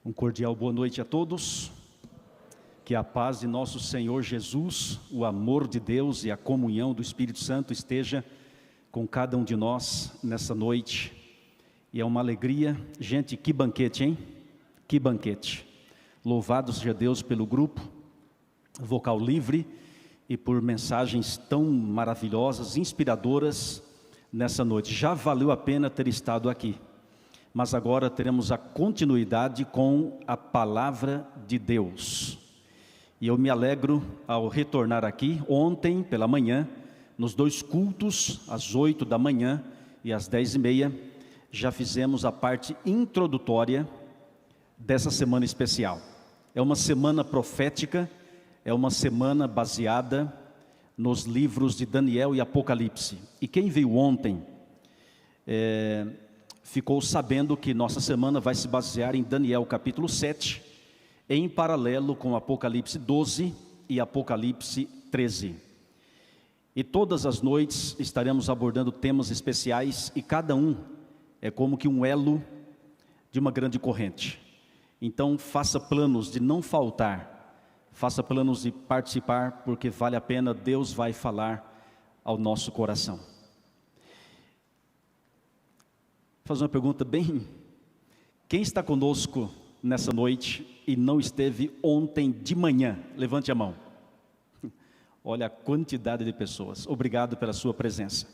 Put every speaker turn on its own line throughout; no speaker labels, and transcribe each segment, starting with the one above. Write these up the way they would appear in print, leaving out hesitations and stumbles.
Um cordial boa noite a todos. Que a paz de nosso Senhor Jesus, o amor de Deus e a comunhão do Espírito Santo esteja com cada um de nós nessa noite. E é uma alegria, gente, que banquete, hein? Que banquete. Louvado seja Deus pelo grupo Vocal Livre e por mensagens tão maravilhosas, inspiradoras nessa noite. Já valeu a pena ter estado aqui. Mas agora teremos a continuidade com a Palavra de Deus. E eu me alegro ao retornar aqui. Ontem pela manhã, nos dois cultos, às 8 da manhã e às 10h30, já fizemos a parte introdutória dessa semana especial. É uma semana profética, é uma semana baseada nos livros de Daniel e Apocalipse. E quem veio ontem ficou sabendo que nossa semana vai se basear em Daniel capítulo 7, em paralelo com Apocalipse 12 e Apocalipse 13. E todas as noites estaremos abordando temas especiais e cada um é como que um elo de uma grande corrente. Então faça planos de não faltar, faça planos de participar, porque vale a pena, Deus vai falar ao nosso coração. Vou fazer uma pergunta bem... Quem está conosco nessa noite e não esteve ontem de manhã? Levante a mão. Olha a quantidade de pessoas. Obrigado pela sua presença.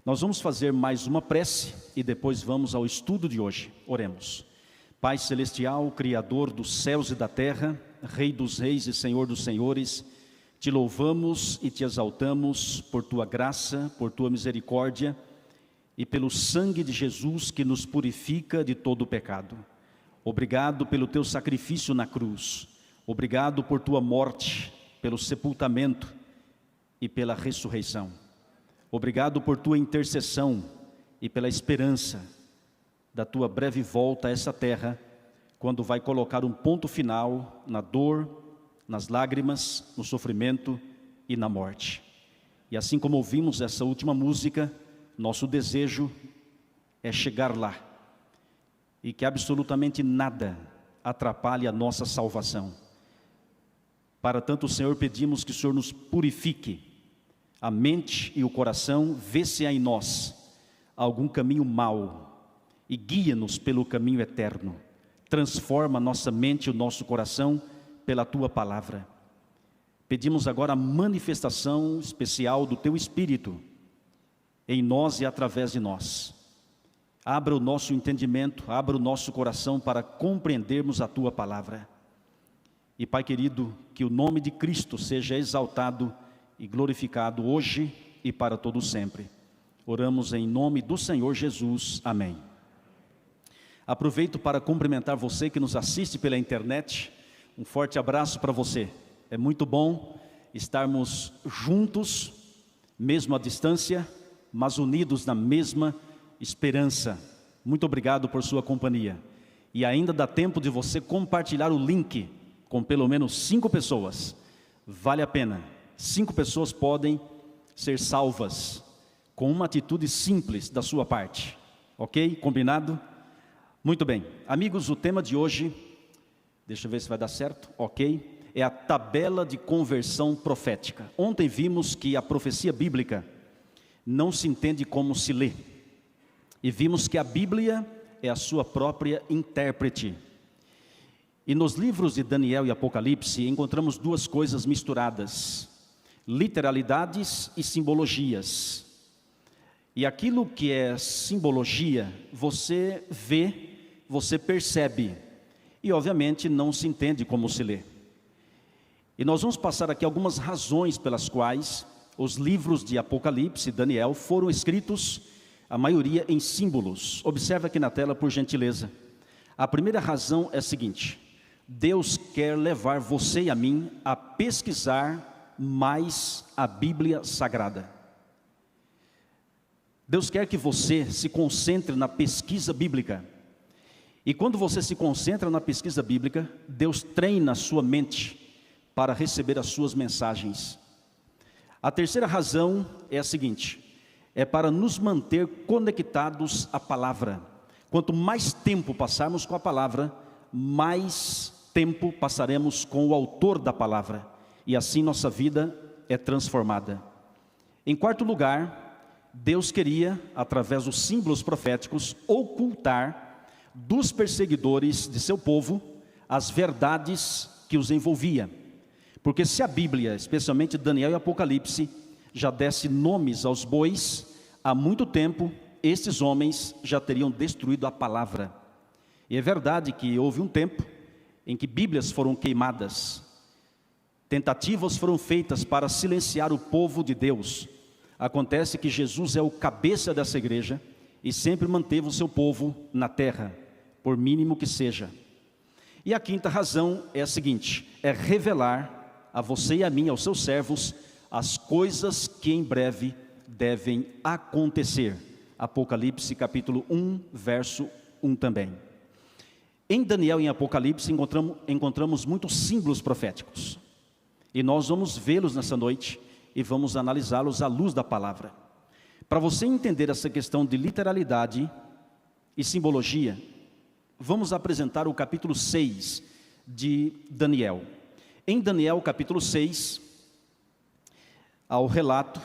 Nós vamos fazer mais uma prece e depois vamos ao estudo de hoje. Oremos. Pai Celestial, Criador dos céus e da terra, Rei dos reis e Senhor dos senhores, te louvamos e te exaltamos por tua graça, por tua misericórdia, e pelo sangue de Jesus que nos purifica de todo o pecado. Obrigado pelo teu sacrifício na cruz, obrigado por tua morte, pelo sepultamento e pela ressurreição. Obrigado por tua intercessão e pela esperança da tua breve volta a essa terra, quando vai colocar um ponto final na dor, nas lágrimas, no sofrimento e na morte. E assim como ouvimos essa última música, nosso desejo é chegar lá e que absolutamente nada atrapalhe a nossa salvação. Para tanto, Senhor, pedimos que o Senhor nos purifique a mente e o coração, vê se há em nós algum caminho mau e guia-nos pelo caminho eterno. Transforma a nossa mente e o nosso coração pela tua palavra. Pedimos agora a manifestação especial do teu Espírito em nós e através de nós. Abra o nosso entendimento, abra o nosso coração para compreendermos a tua palavra. E Pai querido, que o nome de Cristo seja exaltado e glorificado hoje e para todo sempre. Oramos em nome do Senhor Jesus. Amém. Aproveito para cumprimentar você que nos assiste pela internet. Um forte abraço para você. É muito bom estarmos juntos, mesmo à distância, mas unidos na mesma esperança. Muito obrigado por sua companhia. E ainda dá tempo de você compartilhar o link com pelo menos 5 pessoas. Vale a pena. 5 pessoas podem ser salvas com uma atitude simples da sua parte. Ok? Combinado? Muito bem. Amigos, o tema de hoje, deixa eu ver se vai dar certo. Ok? É a tabela de conversão profética. Ontem vimos que a profecia bíblica não se entende como se lê. E vimos que a Bíblia é a sua própria intérprete. E nos livros de Daniel e Apocalipse encontramos duas coisas misturadas: literalidades e simbologias. E aquilo que é simbologia, você vê, você percebe, e obviamente não se entende como se lê. E nós vamos passar aqui algumas razões pelas quais os livros de Apocalipse e Daniel foram escritos, a maioria em símbolos. Observe aqui na tela, por gentileza. A primeira razão é a seguinte: Deus quer levar você e a mim a pesquisar mais a Bíblia Sagrada. Deus quer que você se concentre na pesquisa bíblica. E quando você se concentra na pesquisa bíblica, Deus treina a sua mente para receber as suas mensagens. A terceira razão é a seguinte: é para nos manter conectados à palavra. Quanto mais tempo passarmos com a palavra, mais tempo passaremos com o autor da palavra, e assim nossa vida é transformada. Em quarto lugar, Deus queria, através dos símbolos proféticos, ocultar dos perseguidores de seu povo as verdades que os envolvia. Porque se a Bíblia, especialmente Daniel e Apocalipse, já desse nomes aos bois, há muito tempo estes homens já teriam destruído a palavra. E é verdade que houve um tempo em que Bíblias foram queimadas, tentativas foram feitas para silenciar o povo de Deus. Acontece que Jesus é o cabeça dessa igreja e sempre manteve o seu povo na terra, por mínimo que seja. E a quinta razão é a seguinte: é revelar a você e a mim, aos seus servos, as coisas que em breve devem acontecer. Apocalipse capítulo 1, verso 1 também. Em Daniel e em Apocalipse encontramos muitos símbolos proféticos. E nós vamos vê-los nessa noite e vamos analisá-los à luz da palavra. Para você entender essa questão de literalidade e simbologia, vamos apresentar o capítulo 6 de Daniel. Em Daniel capítulo 6, há o relato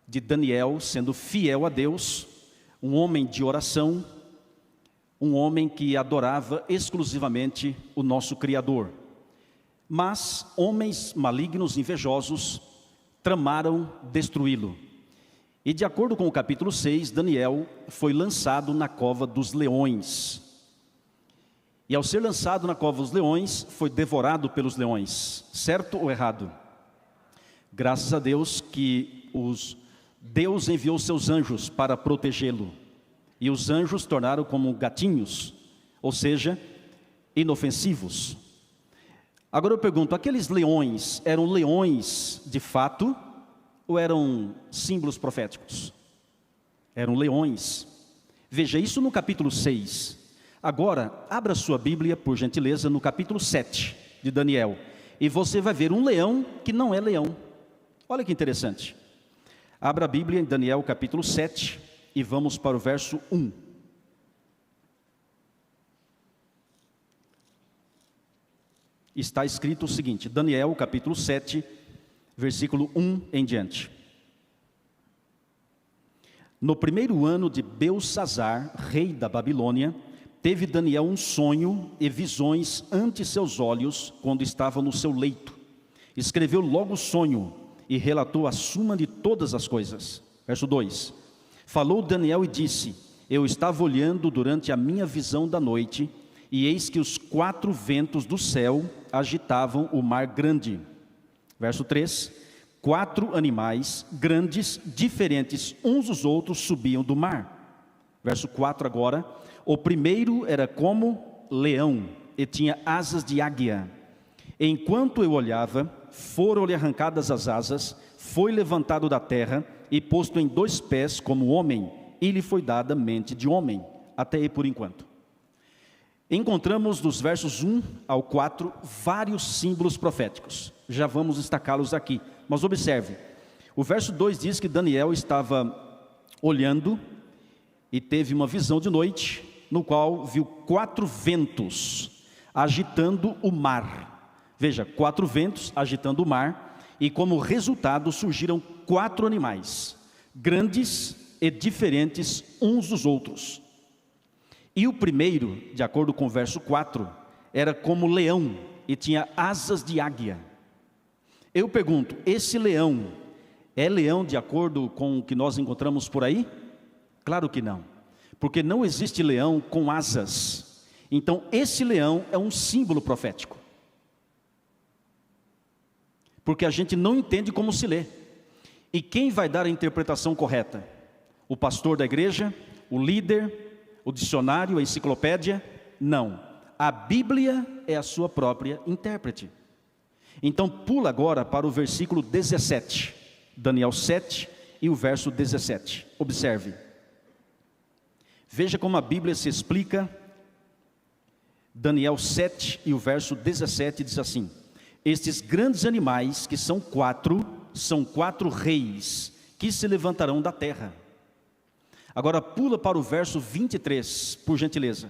de Daniel sendo fiel a Deus, um homem de oração, um homem que adorava exclusivamente o nosso Criador. Mas homens malignos, invejosos, tramaram destruí-lo. E de acordo com o capítulo 6, Daniel foi lançado na cova dos leões. E ao ser lançado na cova dos leões, foi devorado pelos leões. Certo ou errado? Graças a Deus que Deus enviou seus anjos para protegê-lo. E os anjos tornaram como gatinhos, ou seja, inofensivos. Agora eu pergunto, aqueles leões eram leões de fato ou eram símbolos proféticos? Eram leões. Veja isso no capítulo 6. Agora, abra sua Bíblia, por gentileza, no capítulo 7 de Daniel. E você vai ver um leão que não é leão. Olha que interessante. Abra a Bíblia em Daniel capítulo 7 e vamos para o verso 1. Está escrito o seguinte, Daniel capítulo 7, versículo 1 em diante. No primeiro ano de Belsazzar, rei da Babilônia, teve Daniel um sonho e visões ante seus olhos, quando estava no seu leito. Escreveu logo o sonho e relatou a suma de todas as coisas. Verso 2. Falou Daniel e disse: eu estava olhando durante a minha visão da noite, e eis que os 4 ventos do céu agitavam o mar grande. Verso 3. 4 animais grandes, diferentes uns dos outros, subiam do mar. Verso 4 agora. O primeiro era como leão e tinha asas de águia. Enquanto eu olhava, foram-lhe arrancadas as asas, foi levantado da terra e posto em 2 pés como homem, e lhe foi dada mente de homem. Até aí por enquanto. Encontramos dos versos 1 ao 4 vários símbolos proféticos. Já vamos destacá-los aqui, mas observe. O verso 2 diz que Daniel estava olhando e teve uma visão de noite, no qual viu 4 ventos agitando o mar. Veja, 4 ventos agitando o mar, e como resultado surgiram 4 animais, grandes e diferentes uns dos outros. E o primeiro, de acordo com o verso 4, era como leão e tinha asas de águia. Eu pergunto, esse leão é leão de acordo com o que nós encontramos por aí? Claro que não, porque não existe leão com asas. Então esse leão é um símbolo profético, porque a gente não entende como se lê. E quem vai dar a interpretação correta? O pastor da igreja? O líder? O dicionário? A enciclopédia? Não, a Bíblia é a sua própria intérprete. Então pula agora para o versículo 17, Daniel 7 e o verso 17, observe. Veja como a Bíblia se explica. Daniel 7 e o verso 17 diz assim: estes grandes animais, que são 4, são 4 reis, que se levantarão da terra. Agora pula para o verso 23, por gentileza.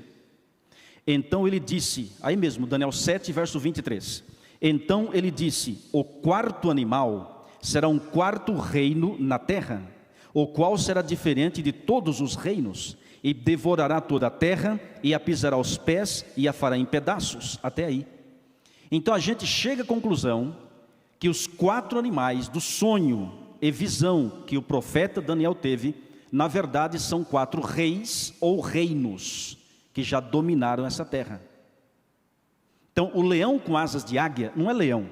Então ele disse, aí mesmo, Daniel 7, verso 23. Então ele disse: o quarto animal será um quarto reino na terra, o qual será diferente de todos os reinos, e devorará toda a terra, e a pisará aos pés, e a fará em pedaços. Até aí. Então a gente chega à conclusão que os quatro animais do sonho e visão que o profeta Daniel teve, na verdade são quatro reis ou reinos que já dominaram essa terra. Então o leão com asas de águia não é leão,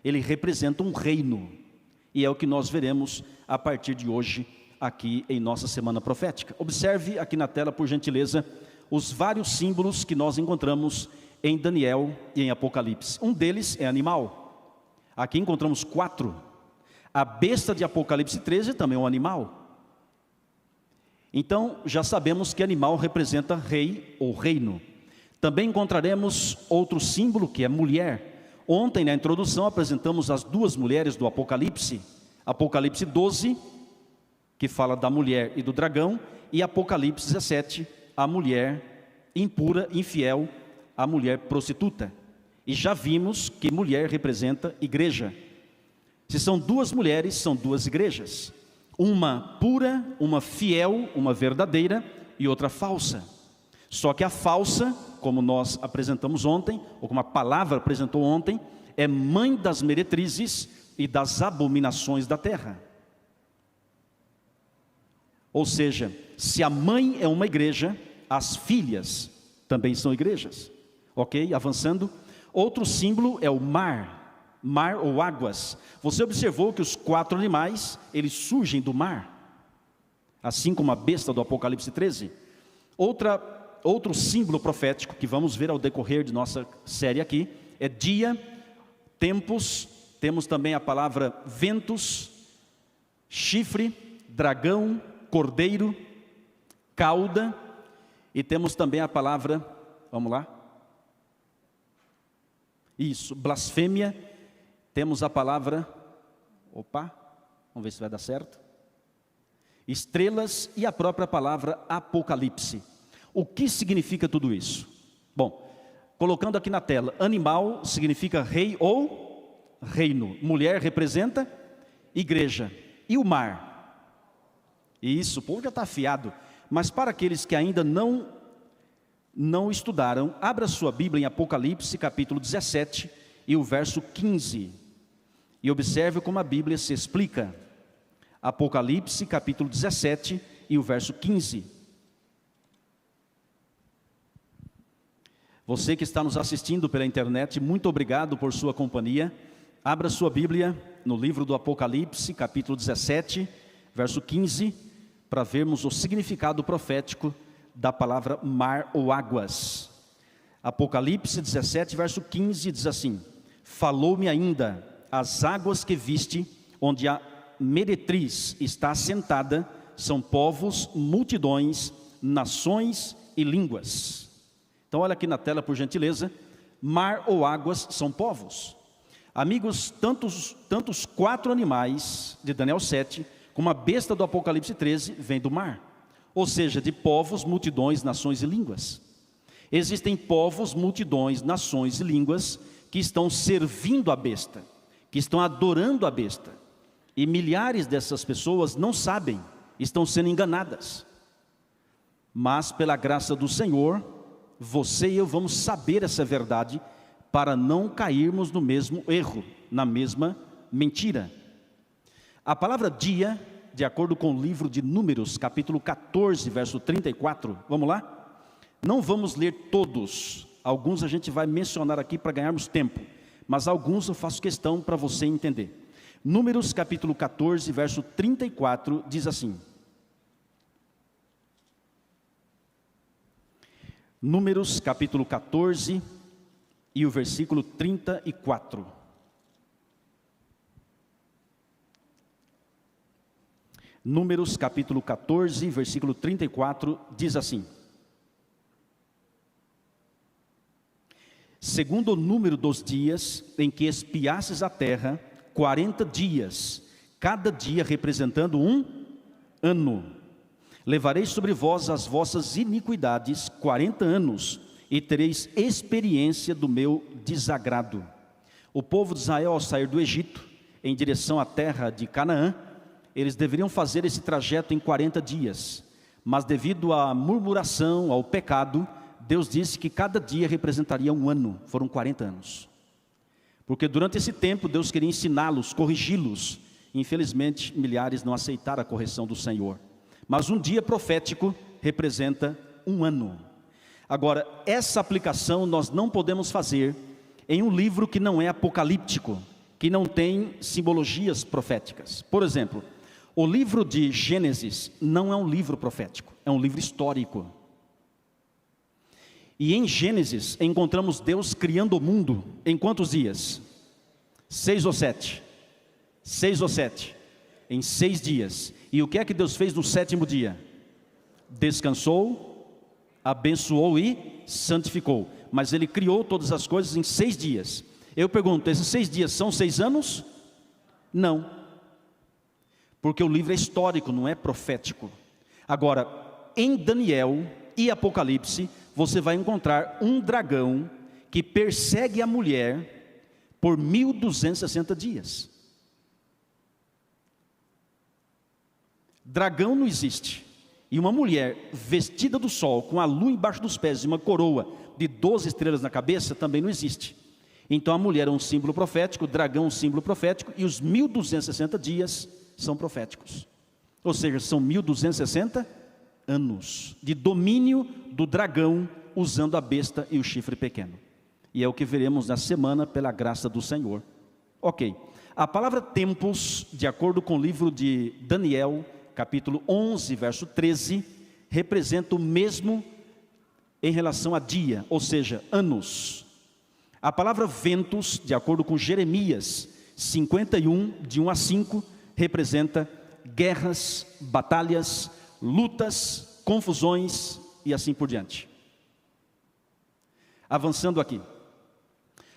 ele representa um reino, e é o que nós veremos a partir de hoje aqui em nossa semana profética. Observe aqui na tela, por gentileza, os vários símbolos que nós encontramos em Daniel e em Apocalipse. Um deles é animal. Aqui encontramos 4. A besta de Apocalipse 13 também é um animal. Então já sabemos que animal representa rei ou reino. Também encontraremos outro símbolo, que é mulher. Ontem na introdução apresentamos as duas mulheres do Apocalipse. Apocalipse 12, que fala da mulher e do dragão, e Apocalipse 17, a mulher impura, infiel, a mulher prostituta. E já vimos que mulher representa igreja. Se são duas mulheres, são duas igrejas. Uma pura, uma fiel, uma verdadeira, e outra falsa. Só que a falsa, como nós apresentamos ontem, ou como a palavra apresentou ontem, é mãe das meretrizes e das abominações da terra. Ou seja, se a mãe é uma igreja, as filhas também são igrejas. Ok? Avançando. Outro símbolo é o mar. Mar ou águas. Você observou que os 4 animais, eles surgem do mar, assim como a besta do Apocalipse 13. Outro símbolo profético que vamos ver ao decorrer de nossa série aqui é dia, tempos. Temos também a palavra ventos, chifre, dragão, cordeiro, cauda, e temos também a palavra, vamos lá? Isso, blasfêmia. Temos a palavra, vamos ver se vai dar certo. Estrelas e a própria palavra Apocalipse. O que significa tudo isso? Bom, colocando aqui na tela, animal significa rei ou reino. Mulher representa igreja. E o mar? E isso, o povo já está afiado. Mas para aqueles que ainda não estudaram, abra sua Bíblia em Apocalipse capítulo 17 e o verso 15. E observe como a Bíblia se explica. Apocalipse capítulo 17 e o verso 15. Você que está nos assistindo pela internet, muito obrigado por sua companhia. Abra sua Bíblia no livro do Apocalipse capítulo 17, verso 15, para vermos o significado profético da palavra mar ou águas. Apocalipse 17, verso 15 diz assim: falou-me ainda, as águas que viste, onde a meretriz está assentada, são povos, multidões, nações e línguas. Então olha aqui na tela, por gentileza. Mar ou águas são povos. Amigos, tantos 4 animais de Daniel 7, como a besta do Apocalipse 13, vem do mar. Ou seja, de povos, multidões, nações e línguas. Existem povos, multidões, nações e línguas que estão servindo a besta, que estão adorando a besta. E milhares dessas pessoas não sabem, estão sendo enganadas. Mas pela graça do Senhor, você e eu vamos saber essa verdade para não cairmos no mesmo erro, na mesma mentira. A palavra dia, de acordo com o livro de Números, capítulo 14, verso 34, vamos lá? Não vamos ler todos, alguns a gente vai mencionar aqui para ganharmos tempo, mas alguns eu faço questão para você entender. Números capítulo 14, verso 34, diz assim. Números capítulo 14 e o versículo 34. Números capítulo 14, versículo 34, diz assim: segundo o número dos dias em que espiasses a terra, 40 dias, cada dia representando um ano. Levarei sobre vós as vossas iniquidades 40 anos, e tereis experiência do meu desagrado. O povo de Israel, ao sair do Egito, em direção à terra de Canaã, eles deveriam fazer esse trajeto em 40 dias. Mas devido à murmuração, ao pecado, Deus disse que cada dia representaria um ano. Foram 40 anos. Porque durante esse tempo, Deus queria ensiná-los, corrigi-los. Infelizmente, milhares não aceitaram a correção do Senhor. Mas um dia profético representa um ano. Agora, essa aplicação nós não podemos fazer em um livro que não é apocalíptico, que não tem simbologias proféticas. Por exemplo, o livro de Gênesis não é um livro profético, é um livro histórico. E em Gênesis encontramos Deus criando o mundo em quantos dias? 6 ou 7? 6 ou 7? Em 6 dias. E o que é que Deus fez no 7º dia? Descansou, abençoou e santificou. Mas Ele criou todas as coisas em 6 dias. Eu pergunto, esses 6 dias são 6 anos? Não. Porque o livro é histórico, não é profético. Agora, em Daniel e Apocalipse, você vai encontrar um dragão que persegue a mulher por 1260 dias. Dragão não existe. E uma mulher vestida do sol, com a lua embaixo dos pés e uma coroa de 12 estrelas na cabeça, também não existe. Então a mulher é um símbolo profético, o dragão é um símbolo profético, e os 1260 dias são proféticos. Ou seja, são 1260 anos de domínio do dragão, usando a besta e o chifre pequeno. E é o que veremos na semana, pela graça do Senhor. Ok, a palavra tempos, de acordo com o livro de Daniel, capítulo 11, verso 13, representa o mesmo em relação a dia, ou seja, anos. A palavra ventos, de acordo com Jeremias 51, de 1 a 5, representa guerras, batalhas, lutas, confusões e assim por diante. Avançando aqui.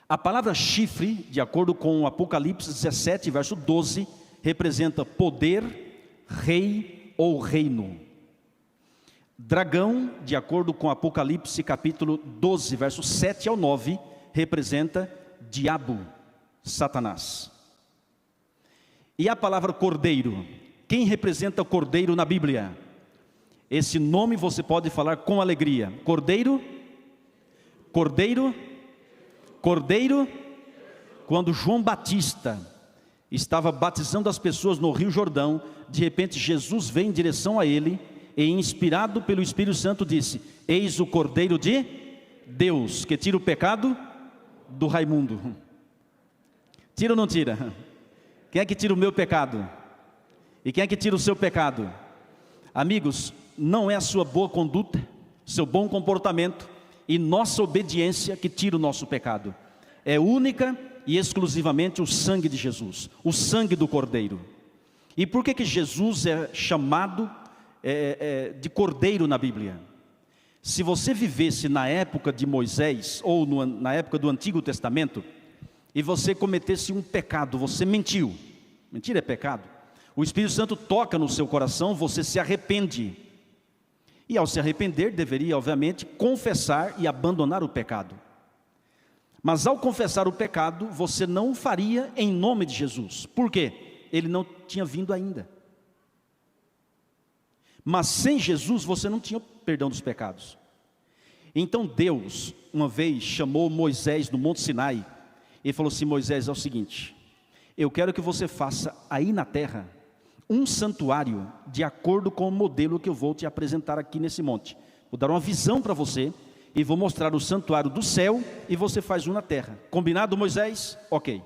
A palavra chifre, de acordo com Apocalipse 17, verso 12, representa poder, rei ou reino. Dragão, de acordo com Apocalipse capítulo 12, versos 7 ao 9, representa diabo, Satanás. E a palavra cordeiro, quem representa o cordeiro na Bíblia? Esse nome você pode falar com alegria. Cordeiro, cordeiro, cordeiro. Quando João Batista estava batizando as pessoas no Rio Jordão, de repente Jesus vem em direção a ele e, inspirado pelo Espírito Santo, disse: eis o Cordeiro de Deus, que tira o pecado do Raimundo. Tira ou não tira? Quem é que tira o meu pecado? E quem é que tira o seu pecado? Amigos, não é a sua boa conduta, seu bom comportamento e nossa obediência que tira o nosso pecado. É única e exclusivamente o sangue de Jesus, o sangue do Cordeiro. E por que Jesus é chamado de Cordeiro na Bíblia? Se você vivesse na época de Moisés, ou na época do Antigo Testamento, e você cometesse um pecado, você mentiu. Mentira é pecado. O Espírito Santo toca no seu coração, você se arrepende. E ao se arrepender, deveria obviamente confessar e abandonar o pecado. Mas ao confessar o pecado, você não o faria em nome de Jesus. Por quê? Ele não tinha vindo ainda. Mas sem Jesus você não tinha perdão dos pecados. Então Deus, uma vez, chamou Moisés no Monte Sinai e falou assim: Moisés, é o seguinte, eu quero que você faça aí na terra um santuário de acordo com o modelo que eu vou te apresentar aqui nesse monte. Vou dar uma visão para você e vou mostrar o santuário do céu e você faz um na terra. Combinado, Moisés? Ok.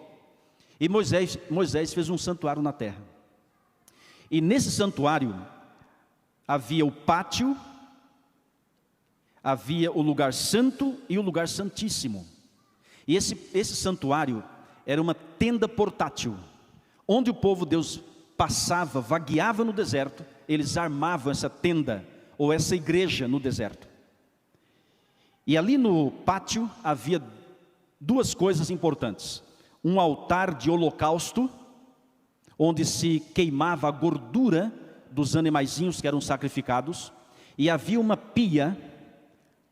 E Moisés fez um santuário na terra. E nesse santuário havia o pátio, havia o lugar santo e o lugar santíssimo. E esse santuário era uma tenda portátil, onde o povo de Deus passava, vagueava no deserto, eles armavam essa tenda, ou essa igreja no deserto. E ali no pátio havia duas coisas importantes: um altar de holocausto, onde se queimava a gordura dos animaizinhos que eram sacrificados, e havia uma pia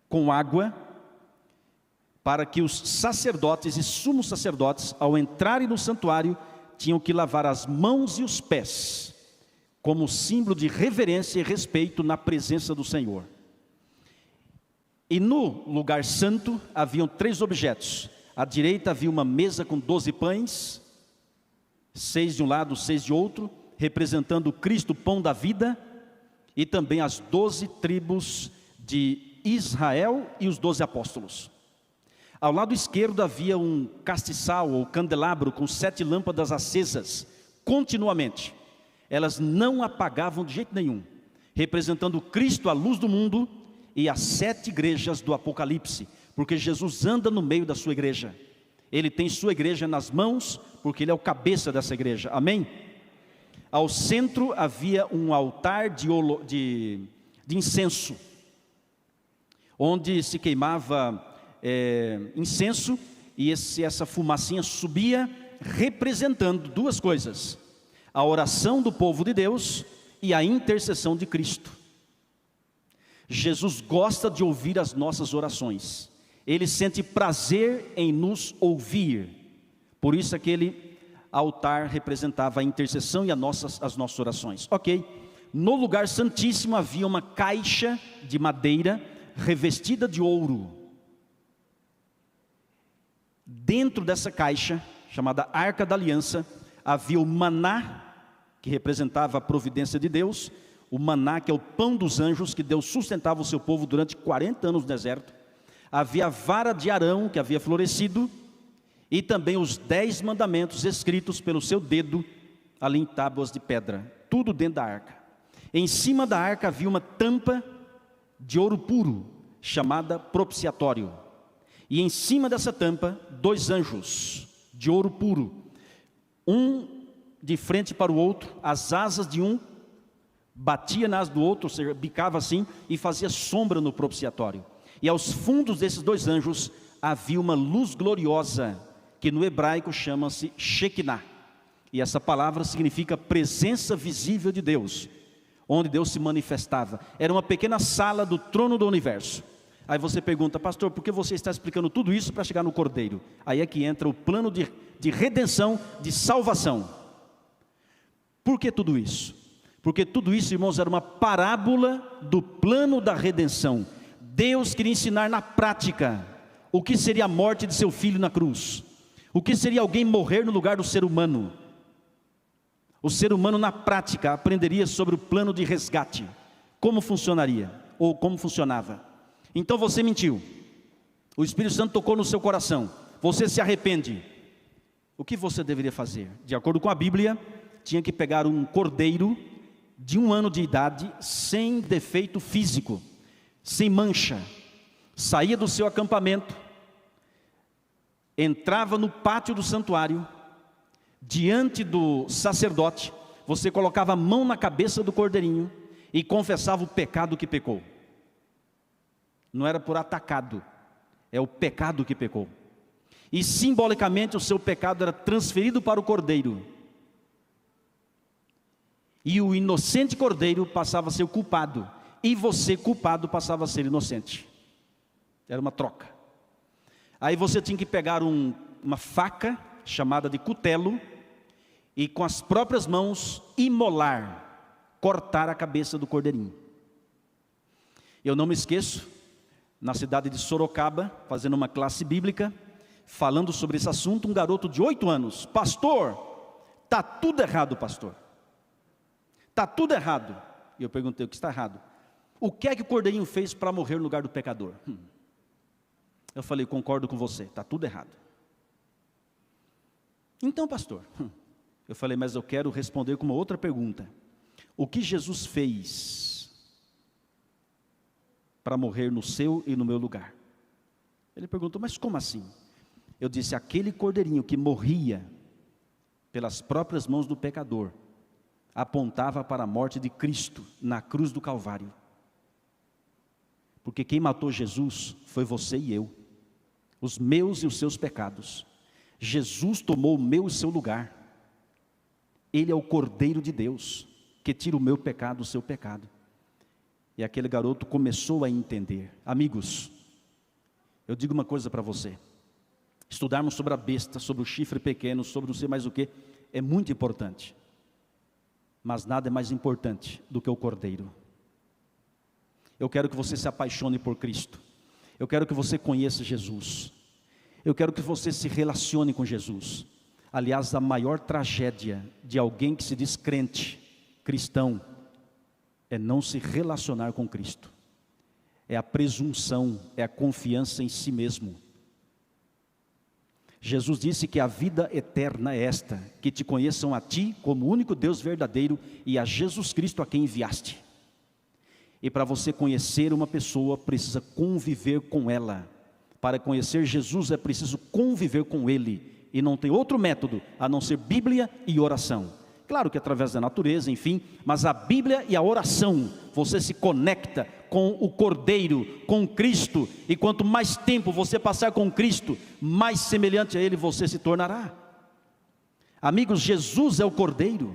com água para que os sacerdotes e sumos sacerdotes, ao entrarem no santuário, tinham que lavar as mãos e os pés, como símbolo de reverência e respeito na presença do Senhor. E no lugar santo haviam 3 objetos. À direita havia uma mesa com 12 pães, 6 de um lado, 6 de outro, representando Cristo, o pão da vida, e também as 12 tribos de Israel e os 12 apóstolos. Ao lado esquerdo havia um castiçal ou candelabro com 7 lâmpadas acesas, continuamente. Elas não apagavam de jeito nenhum, representando Cristo, a luz do mundo, e as 7 igrejas do Apocalipse, porque Jesus anda no meio da sua igreja. Ele tem sua igreja nas mãos, porque Ele é o cabeça dessa igreja, amém? Ao centro havia um altar de incenso, onde se queimava incenso, e essa fumacinha subia, representando 2 coisas: a oração do povo de Deus e a intercessão de Cristo. Jesus gosta de ouvir as nossas orações, Ele sente prazer em nos ouvir. Por isso aquele altar representava a intercessão e as nossas orações. Ok, no lugar santíssimo havia uma caixa de madeira revestida de ouro. Dentro dessa caixa, chamada Arca da Aliança, havia o maná, que representava a providência de Deus. O maná, que é o pão dos anjos, que Deus sustentava o seu povo durante 40 anos no deserto. Havia a vara de Arão, que havia florescido, e também os 10 mandamentos escritos pelo seu dedo, ali em tábuas de pedra, tudo dentro da arca. Em cima da arca havia uma tampa de ouro puro, chamada propiciatório. E em cima dessa tampa, 2 anjos de ouro puro, um de frente para o outro, as asas de um batia nas do outro, ou seja, bicava assim, e fazia sombra no propiciatório. E aos fundos desses 2 anjos havia uma luz gloriosa, que no hebraico chama-se Shekinah. E essa palavra significa presença visível de Deus, onde Deus se manifestava. Era uma pequena sala do trono do universo. Aí você pergunta: pastor, por que você está explicando tudo isso para chegar no Cordeiro? Aí é que entra o plano de redenção, de salvação. Por que tudo isso? Porque tudo isso, irmãos, era uma parábola do plano da redenção. Deus queria ensinar na prática o que seria a morte de seu filho na cruz, o que seria alguém morrer no lugar do ser humano. O ser humano na prática aprenderia sobre o plano de resgate, como funcionaria, ou como funcionava. Então você mentiu, o Espírito Santo tocou no seu coração, você se arrepende. O que você deveria fazer? De acordo com a Bíblia, tinha que pegar um cordeiro de 1 ano de idade, sem defeito físico, sem mancha, saía do seu acampamento, entrava no pátio do santuário, diante do sacerdote, você colocava a mão na cabeça do cordeirinho e confessava o pecado que pecou. Não era por atacado, é o pecado que pecou. E simbolicamente o seu pecado era transferido para o cordeiro. E o inocente cordeiro passava a ser o culpado, e você, culpado, passava a ser inocente. Era uma troca. Aí você tinha que pegar uma faca, chamada de cutelo, e com as próprias mãos imolar, cortar a cabeça do cordeirinho. Eu não me esqueço, na cidade de Sorocaba, fazendo uma classe bíblica, falando sobre esse assunto, um garoto de 8 anos, pastor, está tudo errado, pastor. Está tudo errado. E eu perguntei: o que está errado? O que é que o cordeirinho fez para morrer no lugar do pecador? Eu falei: concordo com você, está tudo errado. Então, pastor, eu falei: mas eu quero responder com uma outra pergunta. O que Jesus fez para morrer no seu e no meu lugar? Ele perguntou: mas como assim? Eu disse: aquele cordeirinho que morria pelas próprias mãos do pecador, apontava para a morte de Cristo na cruz do Calvário. Porque quem matou Jesus foi você e eu, os meus e os seus pecados. Jesus tomou o meu e o seu lugar. Ele é o Cordeiro de Deus, que tira o meu pecado, o seu pecado. E aquele garoto começou a entender. Amigos, Eu digo uma coisa para você: estudarmos sobre a besta, sobre o chifre pequeno, sobre não sei mais o que, é muito importante. Mas nada é mais importante do que o Cordeiro. Eu quero que você se apaixone por Cristo. Eu quero que você conheça Jesus. Eu quero que você se relacione com Jesus. Aliás, a maior tragédia de alguém que se diz crente, cristão, é não se relacionar com Cristo. É a presunção, é a confiança em si mesmo. Jesus disse que a vida eterna é esta: que te conheçam a ti como único Deus verdadeiro e a Jesus Cristo a quem enviaste. E para você conhecer uma pessoa, precisa conviver com ela. Para conhecer Jesus é preciso conviver com Ele. E não tem outro método a não ser Bíblia e oração. Claro que através da natureza, enfim, mas a Bíblia e a oração, você se conecta com o Cordeiro, com Cristo. E quanto mais tempo você passar com Cristo, mais semelhante a Ele você se tornará. Amigos, Jesus é o Cordeiro.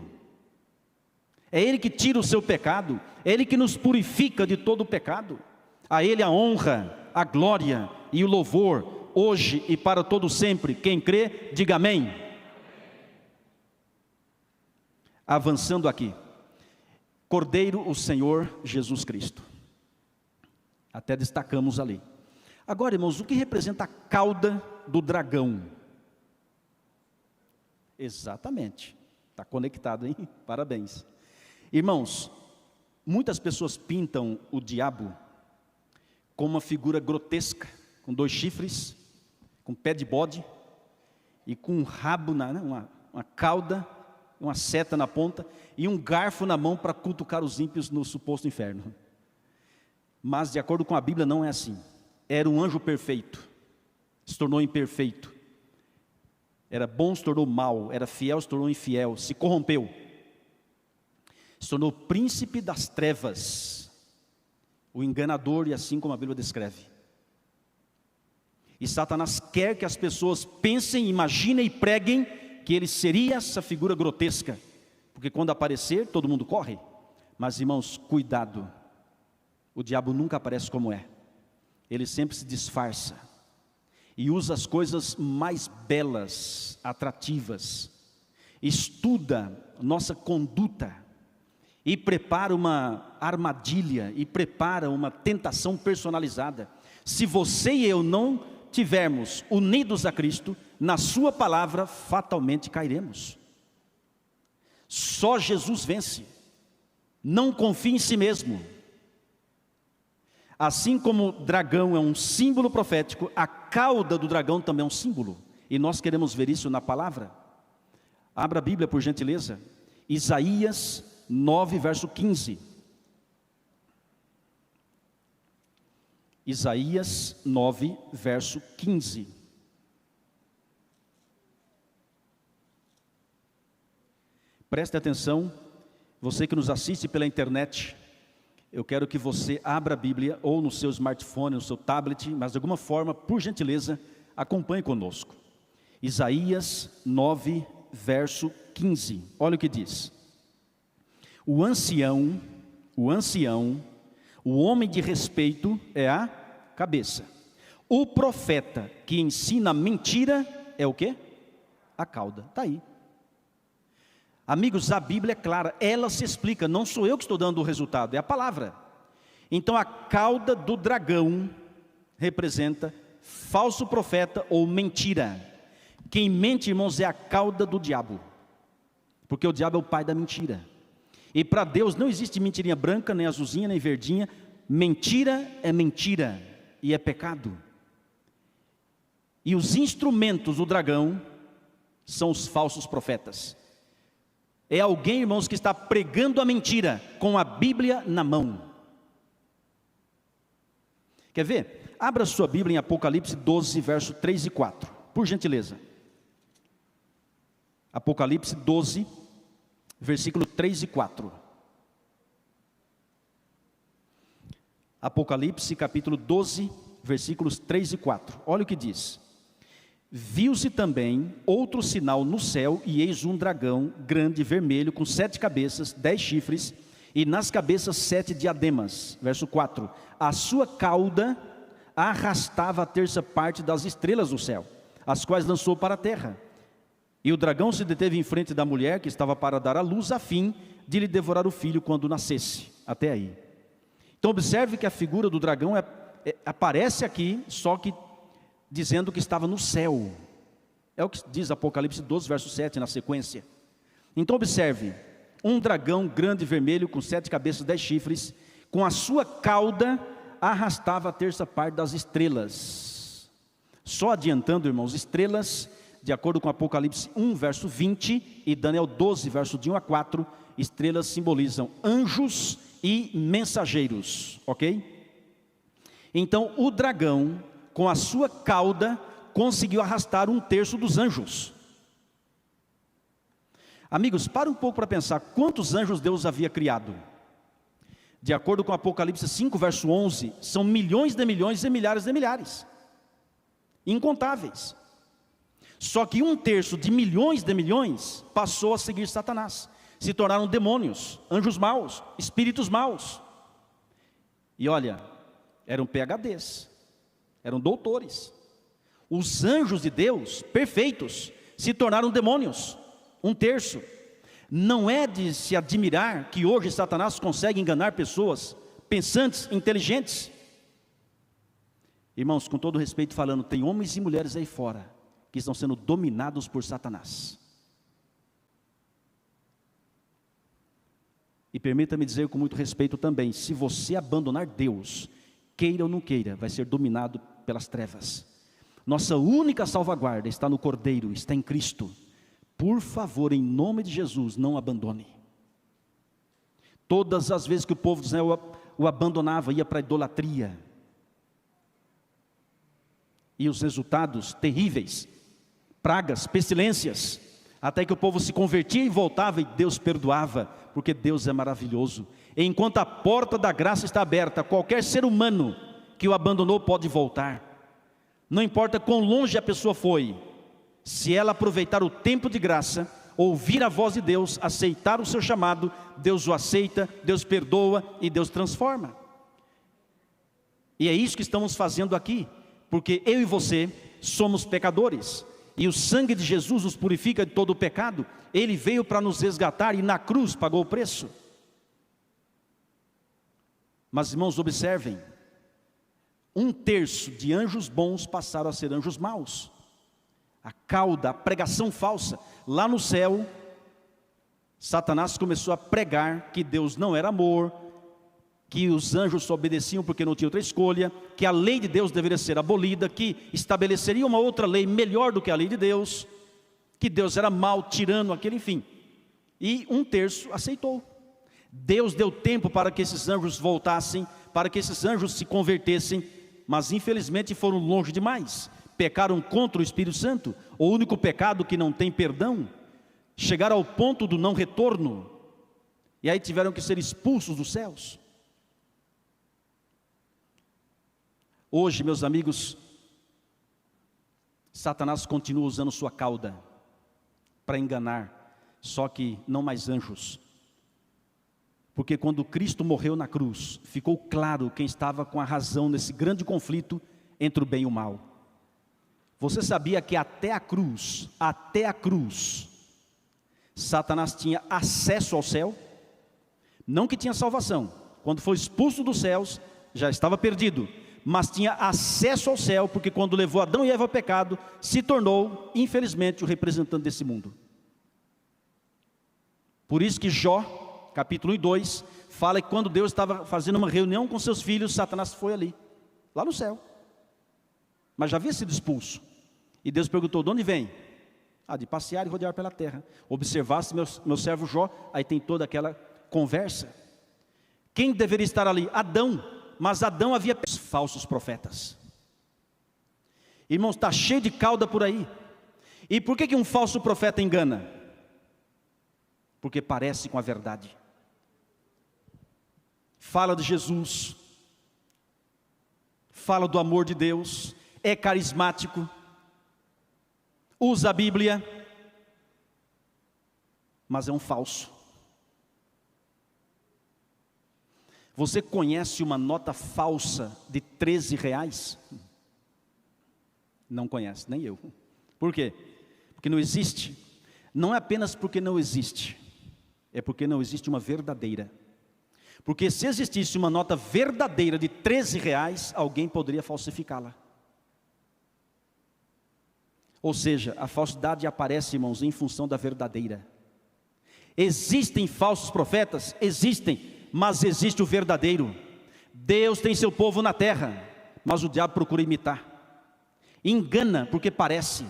É Ele que tira o seu pecado, é Ele que nos purifica de todo o pecado. A Ele a honra, a glória e o louvor, hoje e para todo sempre. Quem crê, diga amém. Avançando aqui, Cordeiro, o Senhor Jesus Cristo. Até destacamos ali. Agora, irmãos, o que representa a cauda do dragão? Exatamente, está conectado, hein? Parabéns. Irmãos, muitas pessoas pintam o diabo como uma figura grotesca, com 2 chifres, com pé de bode e com um rabo, uma cauda, uma seta na ponta e um garfo na mão para cutucar os ímpios no suposto inferno. Mas de acordo com a Bíblia não é assim. Era um anjo perfeito, se tornou imperfeito. Era bom, se tornou mal. Era fiel, se tornou infiel. Se corrompeu. Se tornou príncipe das trevas, o enganador, e assim como a Bíblia descreve. E Satanás quer que as pessoas pensem, imaginem e preguem que ele seria essa figura grotesca, porque quando aparecer, todo mundo corre. Mas irmãos, cuidado, o diabo nunca aparece como é. Ele sempre se disfarça e usa as coisas mais belas, atrativas, estuda nossa conduta e prepara uma armadilha, e prepara uma tentação personalizada. Se você e eu não tivermos unidos a Cristo, na sua palavra fatalmente cairemos. Só Jesus vence. Não confie em si mesmo. Assim como o dragão é um símbolo profético, a cauda do dragão também é um símbolo. E nós queremos ver isso na palavra. Abra a Bíblia, por gentileza. Isaías 9, verso 15. Isaías 9, verso 15. Preste atenção, você que nos assiste pela internet, eu quero que você abra a Bíblia, ou no seu smartphone, no seu tablet, mas de alguma forma, por gentileza, acompanhe conosco. Isaías 9, verso 15. Olha o que diz. O ancião, o homem de respeito é a cabeça. O profeta que ensina mentira é o quê? A cauda. Está aí. Amigos, a Bíblia é clara, ela se explica, não sou eu que estou dando o resultado, é a palavra. Então a cauda do dragão representa falso profeta ou mentira. Quem mente, irmãos, é a cauda do diabo, porque o diabo é o pai da mentira. E para Deus não existe mentirinha branca, nem azulzinha, nem verdinha. Mentira é mentira e é pecado. E os instrumentos do dragão são os falsos profetas. É alguém, irmãos, que está pregando a mentira com a Bíblia na mão. Quer ver? Abra sua Bíblia em Apocalipse 12, verso 3 e 4, por gentileza. Apocalipse 12, versículo 3 e 4. Apocalipse capítulo 12, versículos 3 e 4. Olha o que diz. Viu-se também outro sinal no céu, e eis um dragão grande, vermelho, com 7 cabeças, 10 chifres, e nas cabeças 7 diademas. Verso 4. A sua cauda arrastava a terça parte das estrelas do céu, as quais lançou para a terra. E o dragão se deteve em frente da mulher que estava para dar à luz, a fim de lhe devorar o filho quando nascesse. Até aí. Então observe que a figura do dragão aparece aqui, só que dizendo que estava no céu. É o que diz Apocalipse 12, verso 7, na sequência. Então observe, um dragão grande e vermelho, com 7 cabeças e 10 chifres, com a sua cauda arrastava a terça parte das estrelas. Só adiantando, irmãos, estrelas, de acordo com Apocalipse 1, verso 20, e Daniel 12, verso de 1 a 4, estrelas simbolizam anjos e mensageiros, ok? Então o dragão, com a sua cauda, conseguiu arrastar 1/3 dos anjos. Amigos, para um pouco para pensar, quantos anjos Deus havia criado? De acordo com Apocalipse 5, verso 11, são milhões de milhões e milhares de milhares, incontáveis. Só que 1/3 de milhões passou a seguir Satanás, se tornaram demônios, anjos maus, espíritos maus. E olha, eram PhDs, eram doutores. Os anjos de Deus, perfeitos, se tornaram demônios, 1/3. Não é de se admirar que hoje Satanás consegue enganar pessoas pensantes, inteligentes. Irmãos, com todo respeito falando, tem homens e mulheres aí fora que estão sendo dominados por Satanás. E permita-me dizer com muito respeito também, se você abandonar Deus, queira ou não queira, vai ser dominado pelas trevas. Nossa única salvaguarda está no Cordeiro, está em Cristo. Por favor, em nome de Jesus, não abandone. Todas as vezes que o povo de Israel o abandonava, ia para a idolatria. E os resultados terríveis, pragas, pestilências, até que o povo se convertia e voltava e Deus perdoava, porque Deus é maravilhoso. E enquanto a porta da graça está aberta, qualquer ser humano que o abandonou pode voltar. Não importa quão longe a pessoa foi, se ela aproveitar o tempo de graça, ouvir a voz de Deus, aceitar o seu chamado, Deus o aceita, Deus perdoa e Deus transforma. E é isso que estamos fazendo aqui, porque eu e você somos pecadores, e o sangue de Jesus nos purifica de todo o pecado. Ele veio para nos resgatar e na cruz pagou o preço. Mas irmãos, observem, 1/3 de anjos bons passaram a ser anjos maus. A cauda, a pregação falsa. Lá no céu, Satanás começou a pregar que Deus não era amor, que os anjos só obedeciam porque não tinha outra escolha, que a lei de Deus deveria ser abolida, que estabeleceria uma outra lei melhor do que a lei de Deus, que Deus era mau, tirano, aquele, enfim. E 1/3 aceitou. Deus deu tempo para que esses anjos voltassem, para que esses anjos se convertessem, mas infelizmente foram longe demais. Pecaram contra o Espírito Santo, o único pecado que não tem perdão. Chegaram ao ponto do não retorno, e aí tiveram que ser expulsos dos céus. Hoje, meus amigos, Satanás continua usando sua cauda para enganar, só que não mais anjos. Porque quando Cristo morreu na cruz, ficou claro quem estava com a razão nesse grande conflito entre o bem e o mal. Você sabia que até a cruz, Satanás tinha acesso ao céu? Não que tinha salvação. Quando foi expulso dos céus, já estava perdido. Mas tinha acesso ao céu, porque quando levou Adão e Eva ao pecado, se tornou, infelizmente, o representante desse mundo. Por isso que Jó, capítulo 1 e 2, fala que quando Deus estava fazendo uma reunião com seus filhos, Satanás foi ali, lá no céu. Mas já havia sido expulso. E Deus perguntou, de onde vem? De passear e rodear pela terra. Observasse meu servo Jó, aí tem toda aquela conversa. Quem deveria estar ali? Adão. Mas Adão havia falsos profetas. Irmãos, está cheio de cauda por aí. E por que um falso profeta engana? Porque parece com a verdade. Fala de Jesus, fala do amor de Deus, é carismático, usa a Bíblia, mas é um falso. Você conhece uma nota falsa de R$ 13? Não conhece, nem eu. Por quê? Porque não existe. Não é apenas porque não existe, é porque não existe uma verdadeira. Porque se existisse uma nota verdadeira de R$ 13, alguém poderia falsificá-la. Ou seja, a falsidade aparece, irmãos, em função da verdadeira. Existem falsos profetas? Existem, mas existe o verdadeiro. Deus tem seu povo na terra, mas o diabo procura imitar. Engana porque parece.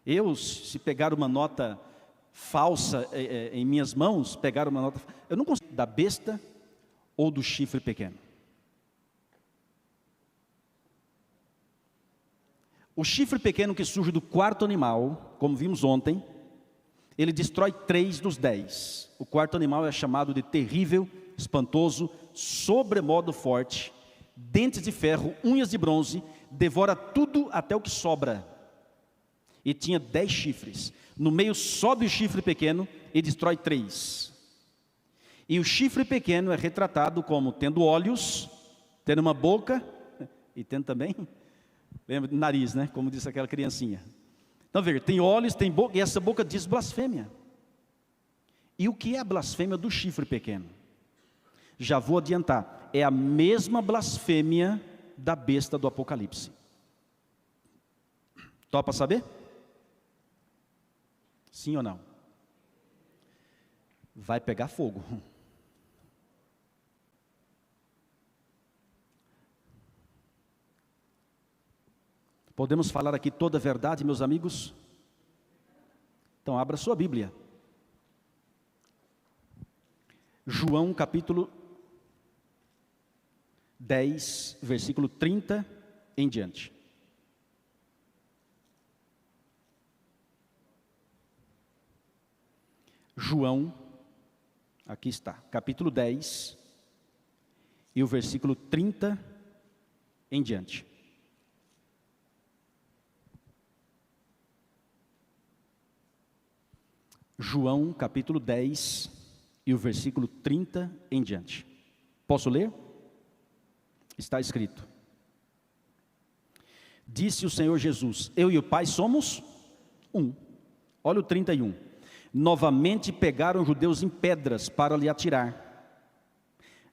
Eu, se pegar uma nota falsa em minhas mãos, pegar uma nota, eu não consigo da besta ou do chifre pequeno. O chifre pequeno que surge do quarto animal, como vimos ontem, ele destrói 3 dos 10. O quarto animal é chamado de terrível, espantoso, sobremodo forte, dentes de ferro, unhas de bronze, devora tudo até o que sobra. E tinha 10 chifres. No meio sobe o chifre pequeno e destrói 3. E o chifre pequeno é retratado como tendo olhos, tendo uma boca, e tendo também, lembra, nariz, né? Como disse aquela criancinha. Então veja, tem olhos, tem boca, e essa boca diz blasfêmia. E o que é a blasfêmia do chifre pequeno? Já vou adiantar, é a mesma blasfêmia da besta do Apocalipse. Topa saber? Sim ou não? Vai pegar fogo. Podemos falar aqui toda a verdade, meus amigos? Então abra sua Bíblia. João capítulo 10, versículo 30 em diante. João, aqui está, capítulo 10, e o versículo 30 em diante. João, capítulo 10, e o versículo 30 em diante. Posso ler? Está escrito: Disse o Senhor Jesus: eu e o Pai somos um. Olha o 31. Novamente pegaram os judeus em pedras para lhe atirar.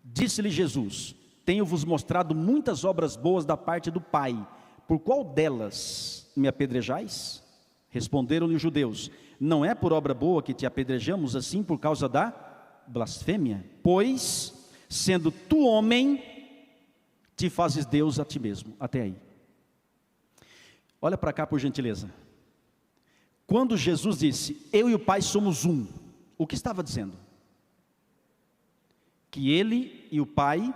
Disse-lhe Jesus: tenho-vos mostrado muitas obras boas da parte do Pai, por qual delas me apedrejais? Responderam-lhe os judeus: não é por obra boa que te apedrejamos, assim por causa da blasfêmia? Pois, sendo tu homem, te fazes Deus a ti mesmo. Até aí. Olha para cá, por gentileza. Quando Jesus disse: eu e o Pai somos um, o que estava dizendo? Que ele e o Pai,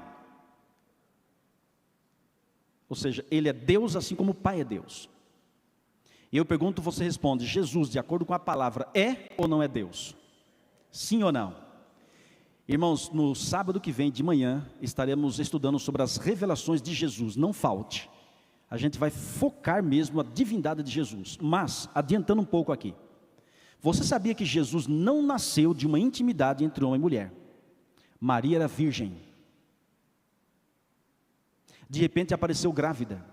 ou seja, ele é Deus assim como o Pai é Deus. E eu pergunto, você responde: Jesus, de acordo com a palavra, é ou não é Deus? Sim ou não? Irmãos, no sábado que vem de manhã, estaremos estudando sobre as revelações de Jesus, não falte. A gente vai focar mesmo a divindade de Jesus. Mas, adiantando um pouco aqui, você sabia que Jesus não nasceu de uma intimidade entre homem e mulher? Maria era virgem. De repente apareceu grávida.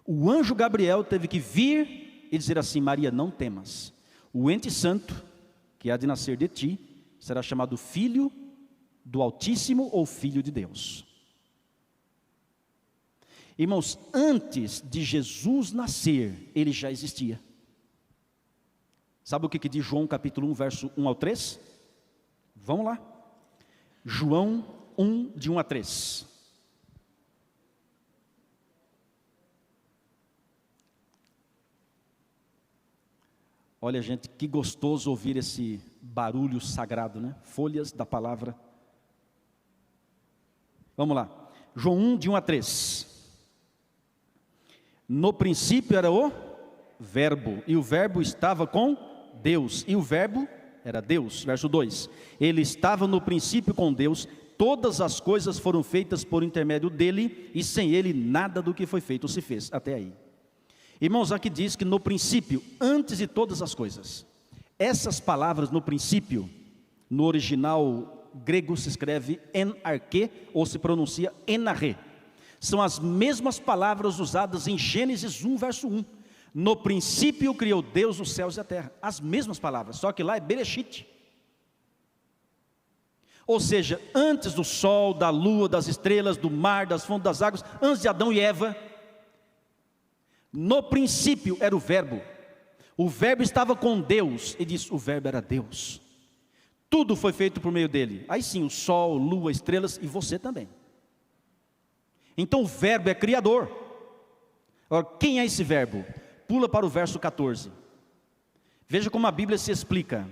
O anjo Gabriel teve que vir e dizer assim: Maria, não temas. O ente santo, que há de nascer de ti, será chamado Filho do Altíssimo ou Filho de Deus. Irmãos, antes de Jesus nascer, ele já existia. Sabe o que diz João capítulo 1, verso 1 ao 3? Vamos lá. João 1, de 1 a 3. Olha, gente, que gostoso ouvir esse barulho sagrado, né? Folhas da palavra. Vamos lá. João 1, de 1 a 3. No princípio era o Verbo, e o Verbo estava com Deus, e o Verbo era Deus. Verso 2. Ele estava no princípio com Deus, todas as coisas foram feitas por intermédio dele, e sem ele nada do que foi feito se fez. Até aí. Irmãos, aqui diz que no princípio, antes de todas as coisas. Essas palavras no princípio, no original grego se escreve enarque ou se pronuncia enarre. São as mesmas palavras usadas em Gênesis 1, verso 1. No princípio criou Deus os céus e a terra. As mesmas palavras, só que lá é Bereshit. Ou seja, antes do sol, da lua, das estrelas, do mar, das fontes das águas, antes de Adão e Eva, no princípio era o verbo. O verbo estava com Deus, e diz, o verbo era Deus. Tudo foi feito por meio dele. Aí sim, o sol, lua, estrelas e você também. Então o verbo é criador. Agora, quem é esse verbo? Pula para o verso 14. Veja como a Bíblia se explica.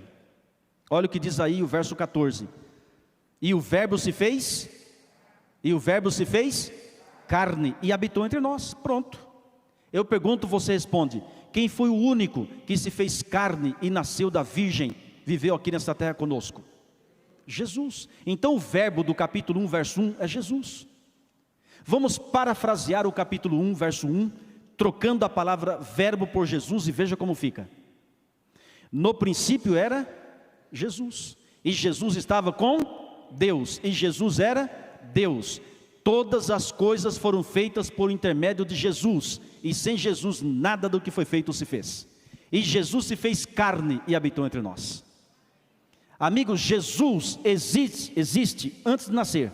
Olha o que diz aí o verso 14. E o verbo se fez carne e habitou entre nós. Pronto. Eu pergunto, você responde: quem foi o único que se fez carne e nasceu da virgem, viveu aqui nessa terra conosco? Jesus. Então o verbo do capítulo 1, verso 1 é Jesus. Vamos parafrasear o capítulo 1, verso 1, trocando a palavra verbo por Jesus, e veja como fica. No princípio era Jesus, e Jesus estava com Deus, e Jesus era Deus. Todas as coisas foram feitas por intermédio de Jesus, e sem Jesus nada do que foi feito se fez. E Jesus se fez carne e habitou entre nós. Amigos, Jesus existe antes de nascer.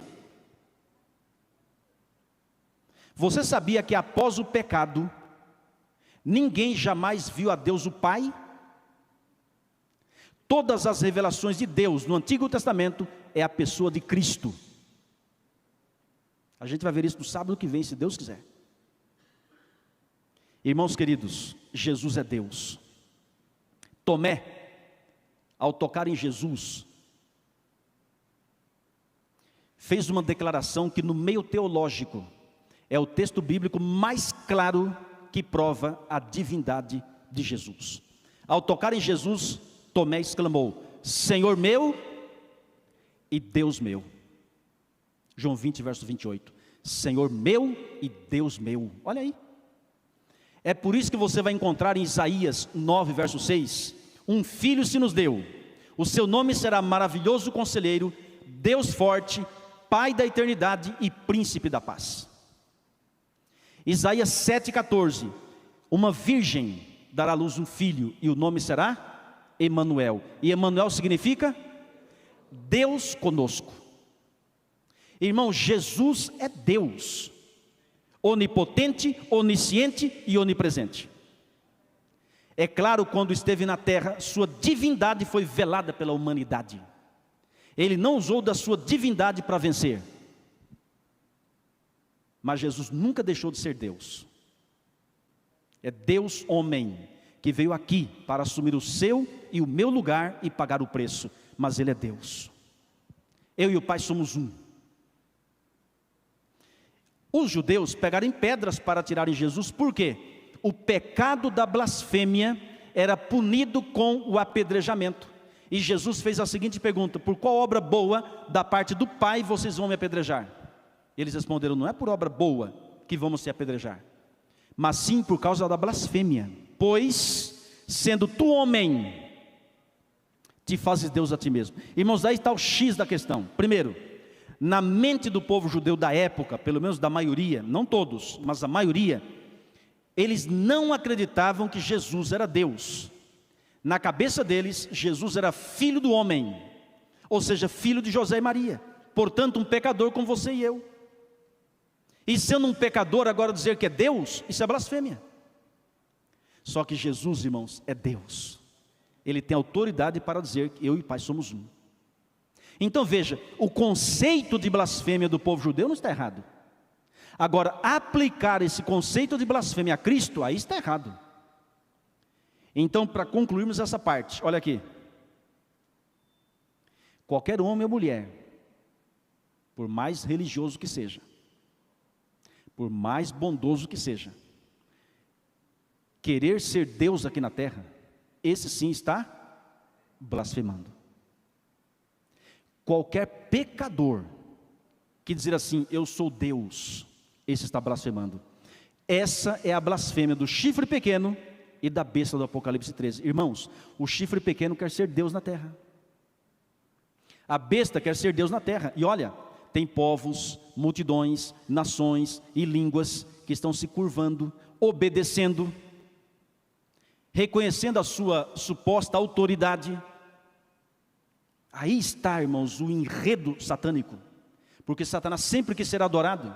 Você sabia que após o pecado, ninguém jamais viu a Deus o Pai? Todas as revelações de Deus no Antigo Testamento é a pessoa de Cristo. A gente vai ver isso no sábado que vem, se Deus quiser. Irmãos queridos, Jesus é Deus. Tomé, ao tocar em Jesus, fez uma declaração que no meio teológico é o texto bíblico mais claro que prova a divindade de Jesus. Ao tocar em Jesus, Tomé exclamou: Senhor meu e Deus meu. João 20, verso 28. Senhor meu e Deus meu. Olha aí. É por isso que você vai encontrar em Isaías 9, verso 6, um filho se nos deu, o seu nome será maravilhoso conselheiro, Deus forte, Pai da eternidade e príncipe da paz. Isaías 7,14, uma virgem dará à luz um filho, e o nome será Emanuel. E Emanuel significa Deus conosco. Irmão, Jesus é Deus, onipotente, onisciente e onipresente. É claro, quando esteve na terra, sua divindade foi velada pela humanidade. Ele não usou da sua divindade para vencer. Mas Jesus nunca deixou de ser Deus. É Deus homem, que veio aqui para assumir o seu e o meu lugar e pagar o preço. Mas Ele é Deus. Eu e o Pai somos um. Os judeus pegaram pedras para atirarem Jesus, por quê? O pecado da blasfêmia era punido com o apedrejamento. E Jesus fez a seguinte pergunta: por qual obra boa da parte do Pai vocês vão me apedrejar? Eles responderam: não é por obra boa que vamos se apedrejar, mas sim por causa da blasfêmia. Pois, sendo tu homem, te fazes Deus a ti mesmo. Irmãos, aí está o X da questão. Primeiro, na mente do povo judeu da época, pelo menos da maioria, não todos, mas a maioria, eles não acreditavam que Jesus era Deus. Na cabeça deles, Jesus era filho do homem, ou seja, filho de José e Maria, portanto um pecador como você e eu. E sendo um pecador agora dizer que é Deus, isso é blasfêmia. Só que Jesus, irmãos, é Deus. Ele tem autoridade para dizer que eu e o Pai somos um. Então veja, o conceito de blasfêmia do povo judeu não está errado. Agora, aplicar esse conceito de blasfêmia a Cristo, aí está errado. Então, para concluirmos essa parte, olha aqui. Qualquer homem ou mulher, por mais religioso que seja, por mais bondoso que seja, querer ser Deus aqui na terra, esse sim está blasfemando. Qualquer pecador que dizer assim, eu sou Deus, esse está blasfemando. Essa é a blasfêmia do chifre pequeno e da besta do Apocalipse 13. Irmãos, o chifre pequeno quer ser Deus na terra. A besta quer ser Deus na terra. E olha, tem povos, multidões, nações e línguas que estão se curvando, obedecendo, reconhecendo a sua suposta autoridade. Aí está, irmãos, o enredo satânico. Porque Satanás sempre quis ser adorado.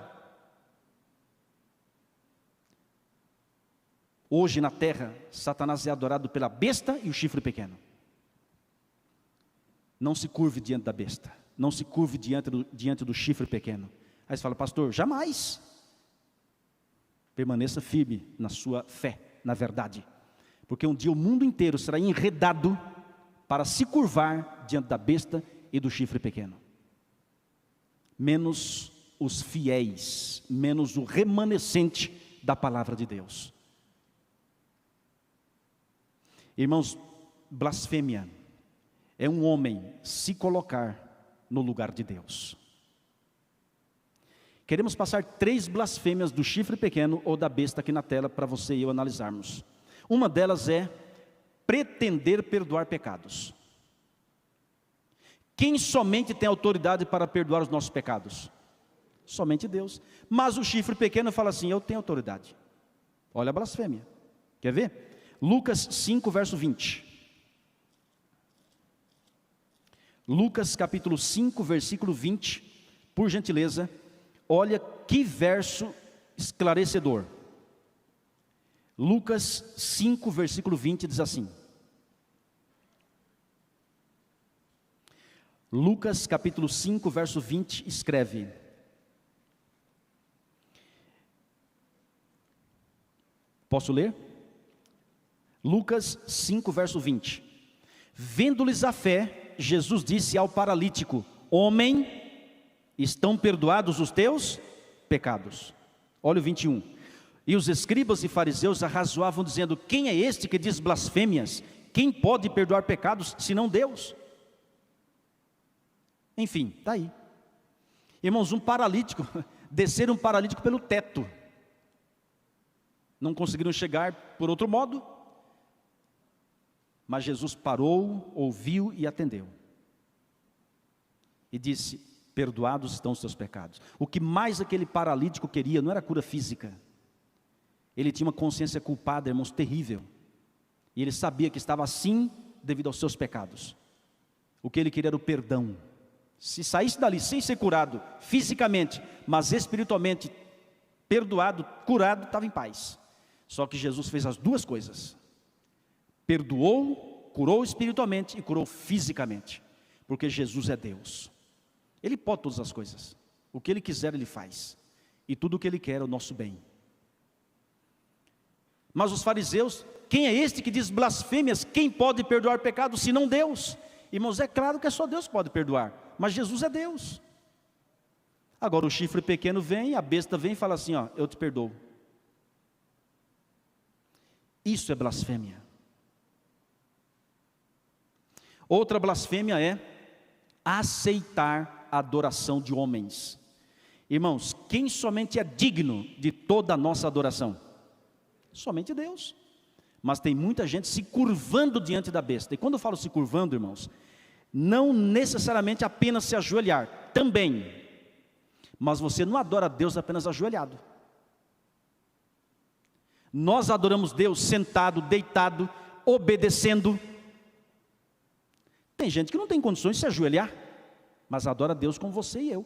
Hoje na terra, Satanás é adorado pela besta e o chifre pequeno. Não se curve diante da besta. Não se curve diante do chifre pequeno. Aí você fala, pastor, jamais. Permaneça firme na sua fé, na verdade. Porque um dia o mundo inteiro será enredado para se curvar diante da besta e do chifre pequeno. Menos os fiéis, menos o remanescente da palavra de Deus. Irmãos, blasfêmia é um homem se colocar no lugar de Deus. Queremos passar 3 blasfêmias do chifre pequeno ou da besta aqui na tela para você e eu analisarmos. Uma delas é pretender perdoar pecados. Quem somente tem autoridade para perdoar os nossos pecados? Somente Deus. Mas o chifre pequeno fala assim, eu tenho autoridade. Olha a blasfêmia. Quer ver? Lucas 5, verso 20. Lucas capítulo 5, versículo 20. Por gentileza, olha que verso esclarecedor. Lucas 5, versículo 20 diz assim. Lucas capítulo 5, verso 20 escreve: posso ler? Lucas 5, verso 20. Vendo-lhes a fé, Jesus disse ao paralítico: homem, estão perdoados os teus pecados. Olha o 21. E os escribas e fariseus arrazoavam dizendo: quem é este que diz blasfêmias? Quem pode perdoar pecados senão Deus? Enfim, está aí. Irmãos, um paralítico, descer um paralítico pelo teto. Não conseguiram chegar por outro modo. Mas Jesus parou, ouviu e atendeu. E disse: perdoados estão os teus pecados. O que mais aquele paralítico queria não era cura física. Ele tinha uma consciência culpada, irmãos, terrível. E ele sabia que estava assim devido aos seus pecados. O que ele queria era o perdão. Se saísse dali sem ser curado fisicamente, mas espiritualmente perdoado, curado, estava em paz. Só que Jesus fez as duas coisas. Perdoou, curou espiritualmente e curou fisicamente. Porque Jesus é Deus. Ele pode todas as coisas. O que Ele quiser, Ele faz. E tudo o que Ele quer é o nosso bem. Mas os fariseus, quem é este que diz blasfêmias? Quem pode perdoar pecados senão Deus? Irmãos, é claro que é só Deus que pode perdoar. Mas Jesus é Deus. Agora o chifre pequeno vem, a besta vem e fala assim, ó, eu te perdoo. Isso é blasfêmia. Outra blasfêmia é aceitar a adoração de homens. Irmãos, quem somente é digno de toda a nossa adoração? Somente Deus. Mas tem muita gente se curvando diante da besta. E quando eu falo se curvando, irmãos, não necessariamente apenas se ajoelhar, também. Mas você não adora Deus apenas ajoelhado. Nós adoramos Deus sentado, deitado, obedecendo. Tem gente que não tem condições de se ajoelhar, mas adora Deus como você e eu.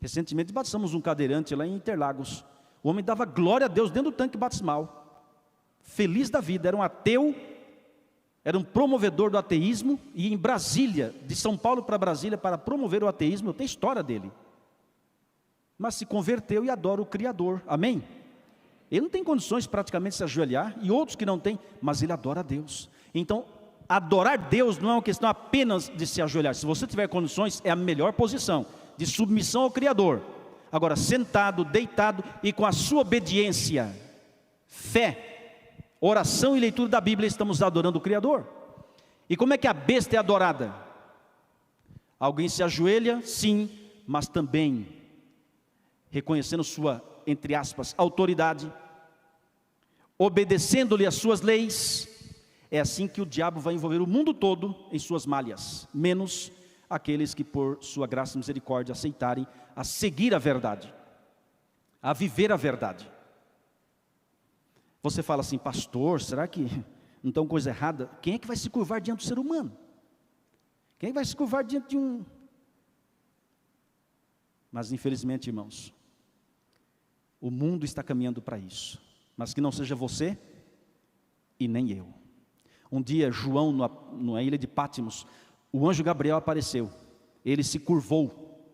Recentemente batizamos um cadeirante lá em Interlagos. O homem dava glória a Deus dentro do tanque batismal. Feliz da vida, era um ateu, era um promovedor do ateísmo. E em Brasília, de São Paulo para Brasília, para promover o ateísmo, eu tenho história dele. Mas se converteu e adora o Criador, amém? Ele não tem condições praticamente de se ajoelhar, e outros que não têm, mas ele adora a Deus. Então, adorar Deus não é uma questão apenas de se ajoelhar. Se você tiver condições, é a melhor posição, de submissão ao Criador. Agora, sentado, deitado e com a sua obediência, fé, oração e leitura da Bíblia, estamos adorando o Criador. E como é que a besta é adorada? Alguém se ajoelha, sim, mas também reconhecendo sua, entre aspas, autoridade, obedecendo-lhe as suas leis, É assim que o diabo vai envolver o mundo todo em suas malhas, menos aqueles que por sua graça e misericórdia aceitarem a seguir a verdade, a viver a verdade. Você fala assim, pastor, será que não tem coisa errada? Quem é que vai se curvar diante do ser humano? Quem é que vai se curvar diante de um... Mas infelizmente, irmãos, o mundo está caminhando para isso, mas que não seja você e nem eu. Um dia, João, na ilha de Pátimos, o anjo Gabriel apareceu, ele se curvou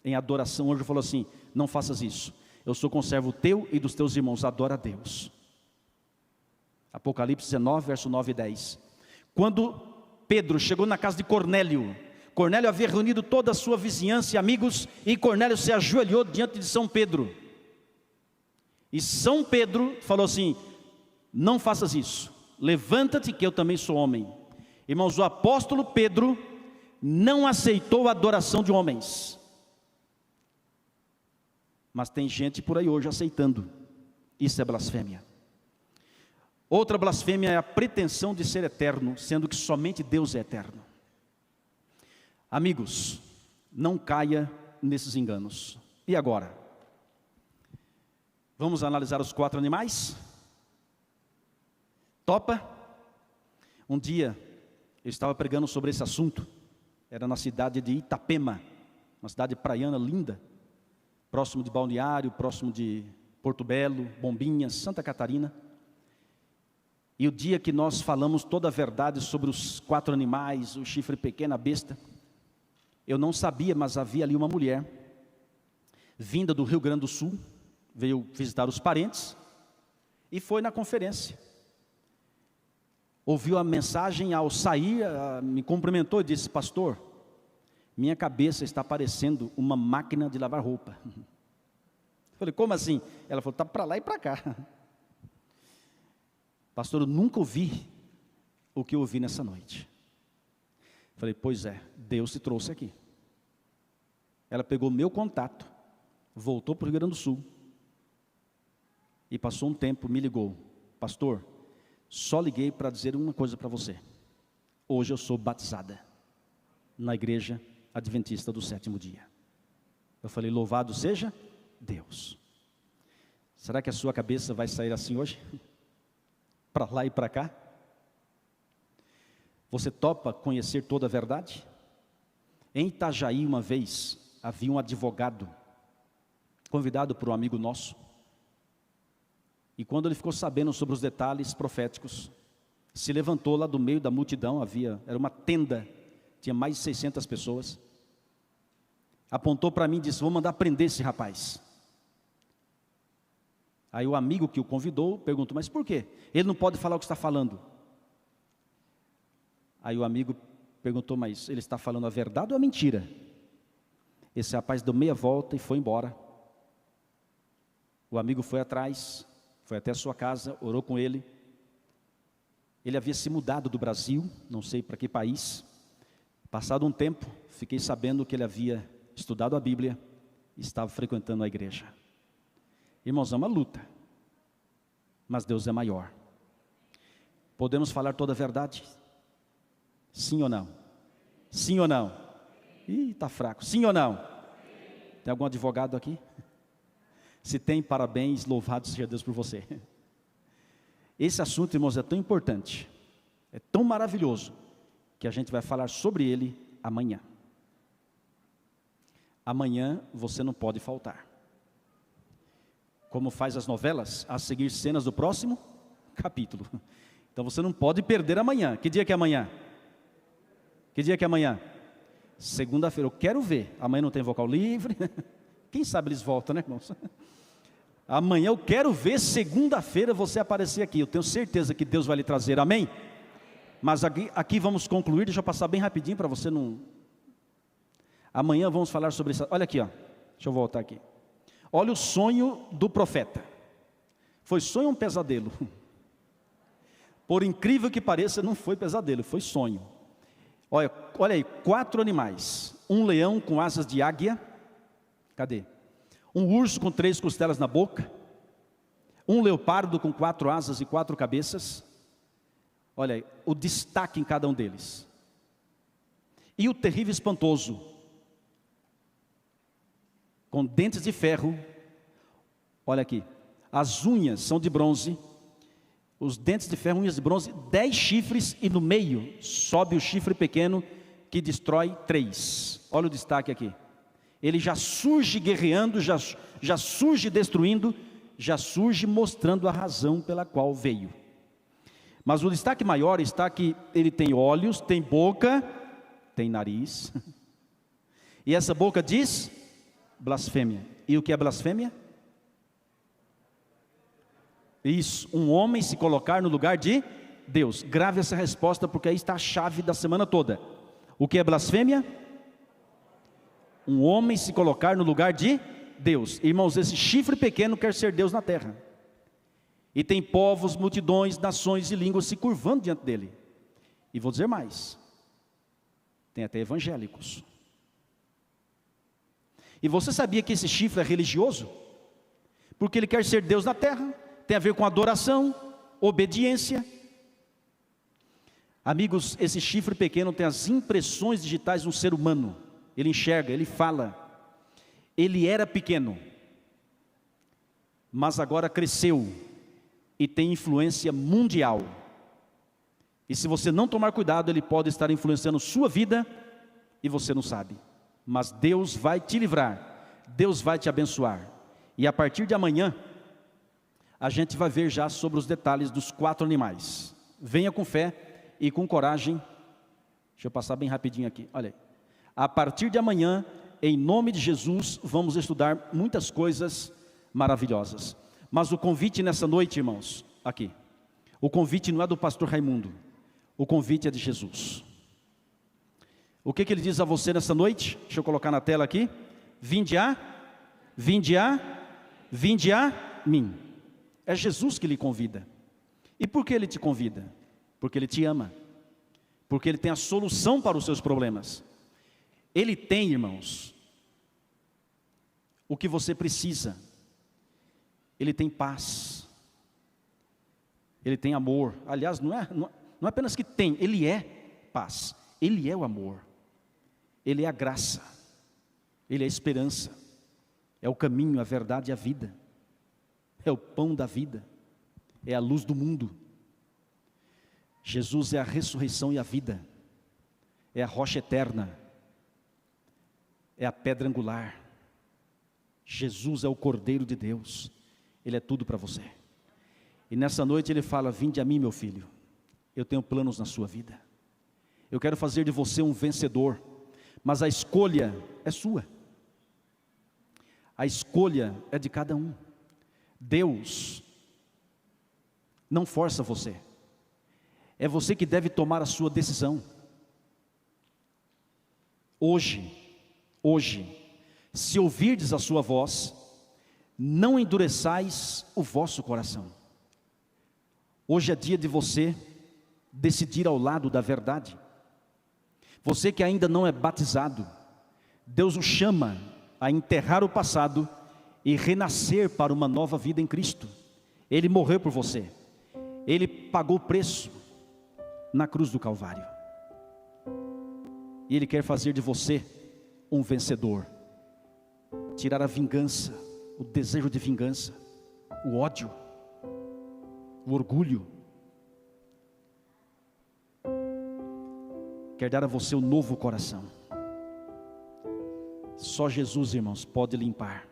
em adoração. O anjo falou assim, não faças isso, eu sou conservo teu e dos teus irmãos, adora a Deus. Apocalipse 19, verso 9 e 10. Quando Pedro chegou na casa de Cornélio, Cornélio havia reunido toda a sua vizinhança e amigos, e Cornélio se ajoelhou diante de São Pedro. E São Pedro falou assim, não faças isso, levanta-te que eu também sou homem. Irmãos, o apóstolo Pedro não aceitou a adoração de homens. Mas tem gente por aí hoje aceitando. Isso é blasfêmia. Outra blasfêmia é a pretensão de ser eterno, sendo que somente Deus é eterno. Amigos, não caia nesses enganos. E agora? Vamos analisar os 4 animais? Topa? Um dia, eu estava pregando sobre esse assunto. Era na cidade de Itapema, uma cidade praiana linda, próximo de Balneário, próximo de Porto Belo, Bombinhas, Santa Catarina. E o dia que nós falamos toda a verdade sobre os 4 animais, o chifre pequeno, a besta, eu não sabia, mas havia ali uma mulher, vinda do Rio Grande do Sul, veio visitar os parentes, e foi na conferência. Ouviu a mensagem, ao sair, me cumprimentou e disse, pastor, minha cabeça está parecendo uma máquina de lavar roupa. Eu falei, como assim? Ela falou, está para lá e para cá. Pastor, eu nunca ouvi o que eu ouvi nessa noite. Falei, pois é, Deus te trouxe aqui. Ela pegou meu contato, voltou para o Rio Grande do Sul, e passou um tempo, me ligou, pastor, só liguei para dizer uma coisa para você. Hoje eu sou batizada na igreja adventista do 7º dia. Eu falei, louvado seja Deus. Será que a sua cabeça vai sair assim hoje? Para lá e para cá? Você topa conhecer toda a verdade? Em Itajaí, uma vez, havia um advogado, convidado por um amigo nosso, e quando ele ficou sabendo sobre os detalhes proféticos, se levantou lá do meio da multidão, era uma tenda, tinha mais de 600 pessoas, apontou para mim e disse, vou mandar prender esse rapaz. Aí o amigo que o convidou perguntou, mas por quê? Ele não pode falar o que está falando. Aí o amigo perguntou, mas ele está falando a verdade ou a mentira? Esse rapaz deu meia volta e foi embora. O amigo foi atrás, foi até a sua casa, orou com ele. Ele havia se mudado do Brasil, não sei para que país. Passado um tempo, fiquei sabendo que ele havia estudado a Bíblia e estava frequentando a igreja. Irmãos, é uma luta, mas Deus é maior. Podemos falar toda a verdade? Sim ou não? Sim ou não? Ih, está fraco. Sim ou não? Tem algum advogado aqui? Se tem, parabéns, louvado seja Deus por você. Esse assunto, irmãos, é tão importante, é tão maravilhoso, que a gente vai falar sobre ele amanhã. Amanhã você não pode faltar. Como faz as novelas, a seguir cenas do próximo capítulo. Então você não pode perder amanhã. Que dia que é amanhã? Que dia que é amanhã? Segunda-feira. Eu quero ver. Amanhã não tem vocal livre. Quem sabe eles voltam, né, irmãos? Amanhã eu quero ver, segunda-feira, você aparecer aqui. Eu tenho certeza que Deus vai lhe trazer, amém? Mas aqui vamos concluir, deixa eu passar bem rapidinho para você não... Amanhã vamos falar sobre isso. Olha aqui, ó. Deixa eu voltar aqui. Olha o sonho do profeta. Foi sonho ou um pesadelo? Por incrível que pareça, não foi pesadelo, foi sonho. Olha aí, 4 animais. Um leão com asas de águia. Cadê? Um urso com 3 costelas na boca. Um leopardo com 4 asas e 4 cabeças. Olha aí, o destaque em cada um deles. E o terrível espantoso, com dentes de ferro, olha aqui, as unhas são de bronze, os dentes de ferro, unhas de bronze, 10 chifres, e no meio sobe o chifre pequeno, que destrói 3. Olha o destaque aqui. Ele já surge guerreando, já surge destruindo, já surge mostrando a razão pela qual veio. Mas o destaque maior está que ele tem olhos, tem boca, tem nariz. E essa boca diz blasfêmia. E o que é blasfêmia? Isso, um homem se colocar no lugar de Deus. Grave essa resposta, porque aí está a chave da semana toda. O que é blasfêmia? Um homem se colocar no lugar de Deus. Irmãos, esse chifre pequeno quer ser Deus na terra. E tem povos, multidões, nações e línguas se curvando diante dele. E vou dizer mais, tem até evangélicos. E você sabia que esse chifre é religioso? Porque ele quer ser Deus na terra. Tem a ver com adoração, obediência. Amigos, esse chifre pequeno tem as impressões digitais de um ser humano. Ele enxerga, ele fala. Ele era pequeno, mas agora cresceu e tem influência mundial. E se você não tomar cuidado, ele pode estar influenciando sua vida e você não sabe. Mas Deus vai te livrar, Deus vai te abençoar. E a partir de amanhã, a gente vai ver já sobre os detalhes dos 4 animais. Venha com fé e com coragem. Deixa eu passar bem rapidinho aqui, olha aí. A partir de amanhã, em nome de Jesus, vamos estudar muitas coisas maravilhosas. Mas o convite nessa noite, irmãos, aqui, o convite não é do pastor Raimundo, o convite é de Jesus. O que ele diz a você nessa noite? Deixa eu colocar na tela aqui. Vinde a mim. É Jesus que lhe convida. E por que ele te convida? Porque ele te ama. Porque ele tem a solução para os seus problemas. Ele tem, irmãos, o que você precisa. Ele tem paz. Ele tem amor. Aliás, não é apenas que tem, ele é paz. Ele é o amor. Ele é a graça. Ele é a esperança. É o caminho, a verdade e a vida. É o pão da vida. É a luz do mundo. Jesus é a ressurreição e a vida. É a rocha eterna. É a pedra angular. Jesus é o Cordeiro de Deus. Ele é tudo para você. E nessa noite ele fala: vinde a mim, meu filho. Eu tenho planos na sua vida. Eu quero fazer de você um vencedor. Mas a escolha é sua. A escolha é de cada um. Deus não força você. É você que deve tomar a sua decisão. Hoje, se ouvirdes a sua voz, não endureçais o vosso coração. Hoje é dia de você decidir ao lado da verdade. Você que ainda não é batizado, Deus o chama a enterrar o passado e renascer para uma nova vida em Cristo. Ele morreu por você. Ele pagou o preço na cruz do Calvário. E Ele quer fazer de você um vencedor. Tirar a vingança, o desejo de vingança, o ódio, o orgulho. Quer dar a você um novo coração. Só Jesus, irmãos, pode limpar,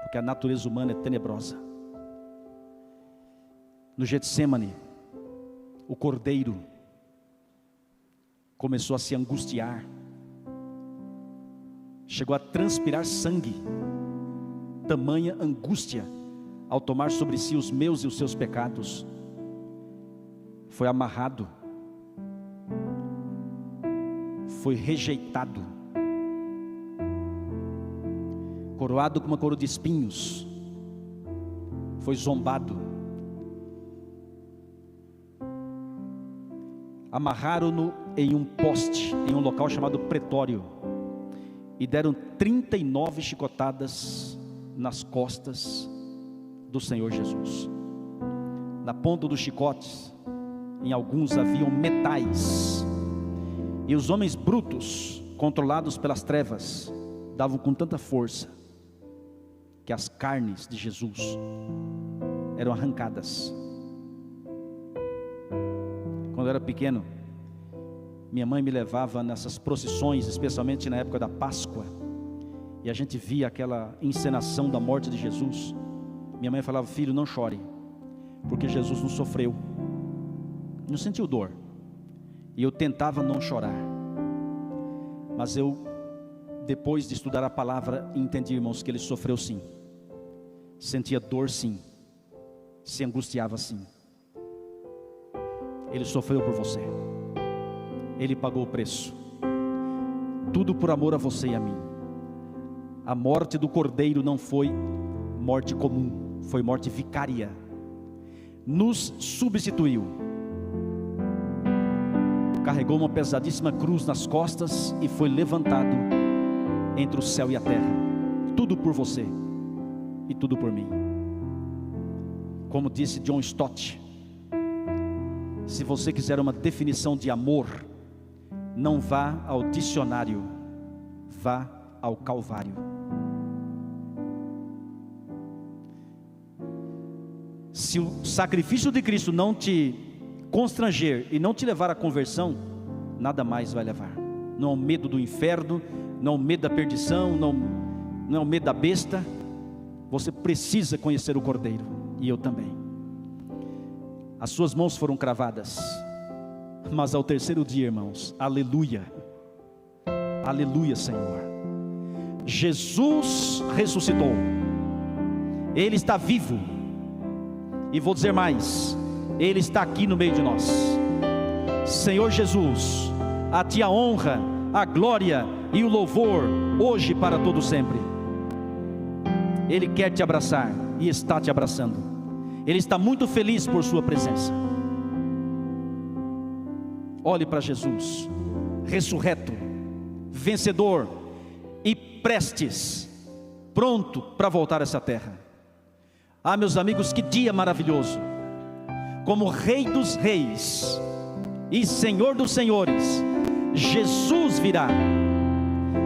porque a natureza humana é tenebrosa. No Getsêmani, o cordeiro começou a se angustiar, chegou a transpirar sangue, tamanha angústia, ao tomar sobre si os meus e os seus pecados. Foi amarrado, foi rejeitado, coroado com uma coroa de espinhos, foi zombado, amarraram-no em um poste, em um local chamado pretório, e deram 39 chicotadas nas costas do Senhor Jesus. Na ponta dos chicotes em alguns haviam metais, e os homens brutos, controlados pelas trevas, davam com tanta força, que as carnes de Jesus eram arrancadas. Quando eu era pequeno, minha mãe me levava nessas procissões, especialmente na época da Páscoa, e a gente via aquela encenação da morte de Jesus. Minha mãe falava: filho, não chore, porque Jesus não sofreu, não sentiu dor. E eu tentava não chorar, mas eu, depois de estudar a palavra, entendi, irmãos, que ele sofreu sim, sentia dor sim, se angustiava sim. Ele sofreu por você, ele pagou o preço, tudo por amor a você e a mim. A morte do Cordeiro não foi morte comum, foi morte vicária, nos substituiu, carregou uma pesadíssima cruz nas costas e foi levantado entre o céu e a terra, tudo por você e tudo por mim. Como disse John Stott, se você quiser uma definição de amor, não vá ao dicionário, vá ao Calvário. Se o sacrifício de Cristo não te constranger e não te levar à conversão, nada mais vai levar. Não é o medo do inferno, não é o medo da perdição, não é o medo da besta. Você precisa conhecer o Cordeiro, e eu também. As suas mãos foram cravadas, mas ao terceiro dia, irmãos, aleluia, aleluia, Senhor, Jesus ressuscitou, Ele está vivo, e vou dizer mais, Ele está aqui no meio de nós. Senhor Jesus, a Ti a honra, a glória e o louvor, hoje e para todo sempre. Ele quer te abraçar e está te abraçando. Ele está muito feliz por sua presença. Olhe para Jesus, ressurreto, vencedor e prestes, pronto para voltar a essa terra. Ah, meus amigos, que dia maravilhoso! Como Rei dos Reis e Senhor dos Senhores, Jesus virá.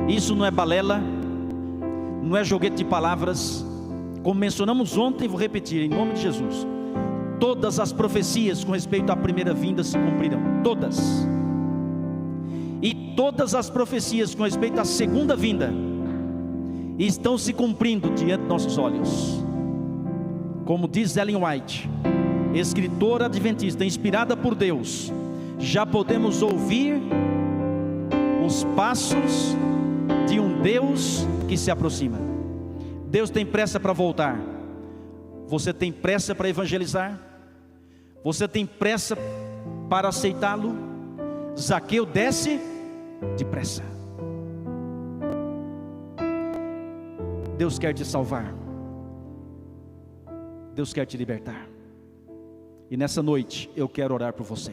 Isso não é balela, não é joguete de palavras. Como mencionamos ontem, vou repetir, em nome de Jesus, todas as profecias com respeito à primeira vinda se cumprirão, todas. E todas as profecias com respeito à segunda vinda estão se cumprindo diante de nossos olhos. Como diz Ellen White, escritora adventista inspirada por Deus, já podemos ouvir os passos de um Deus que se aproxima. Deus tem pressa para voltar. Você tem pressa para evangelizar? Você tem pressa para aceitá-lo? Zaqueu desce depressa. Deus quer te salvar, Deus quer te libertar. E nessa noite eu quero orar por você.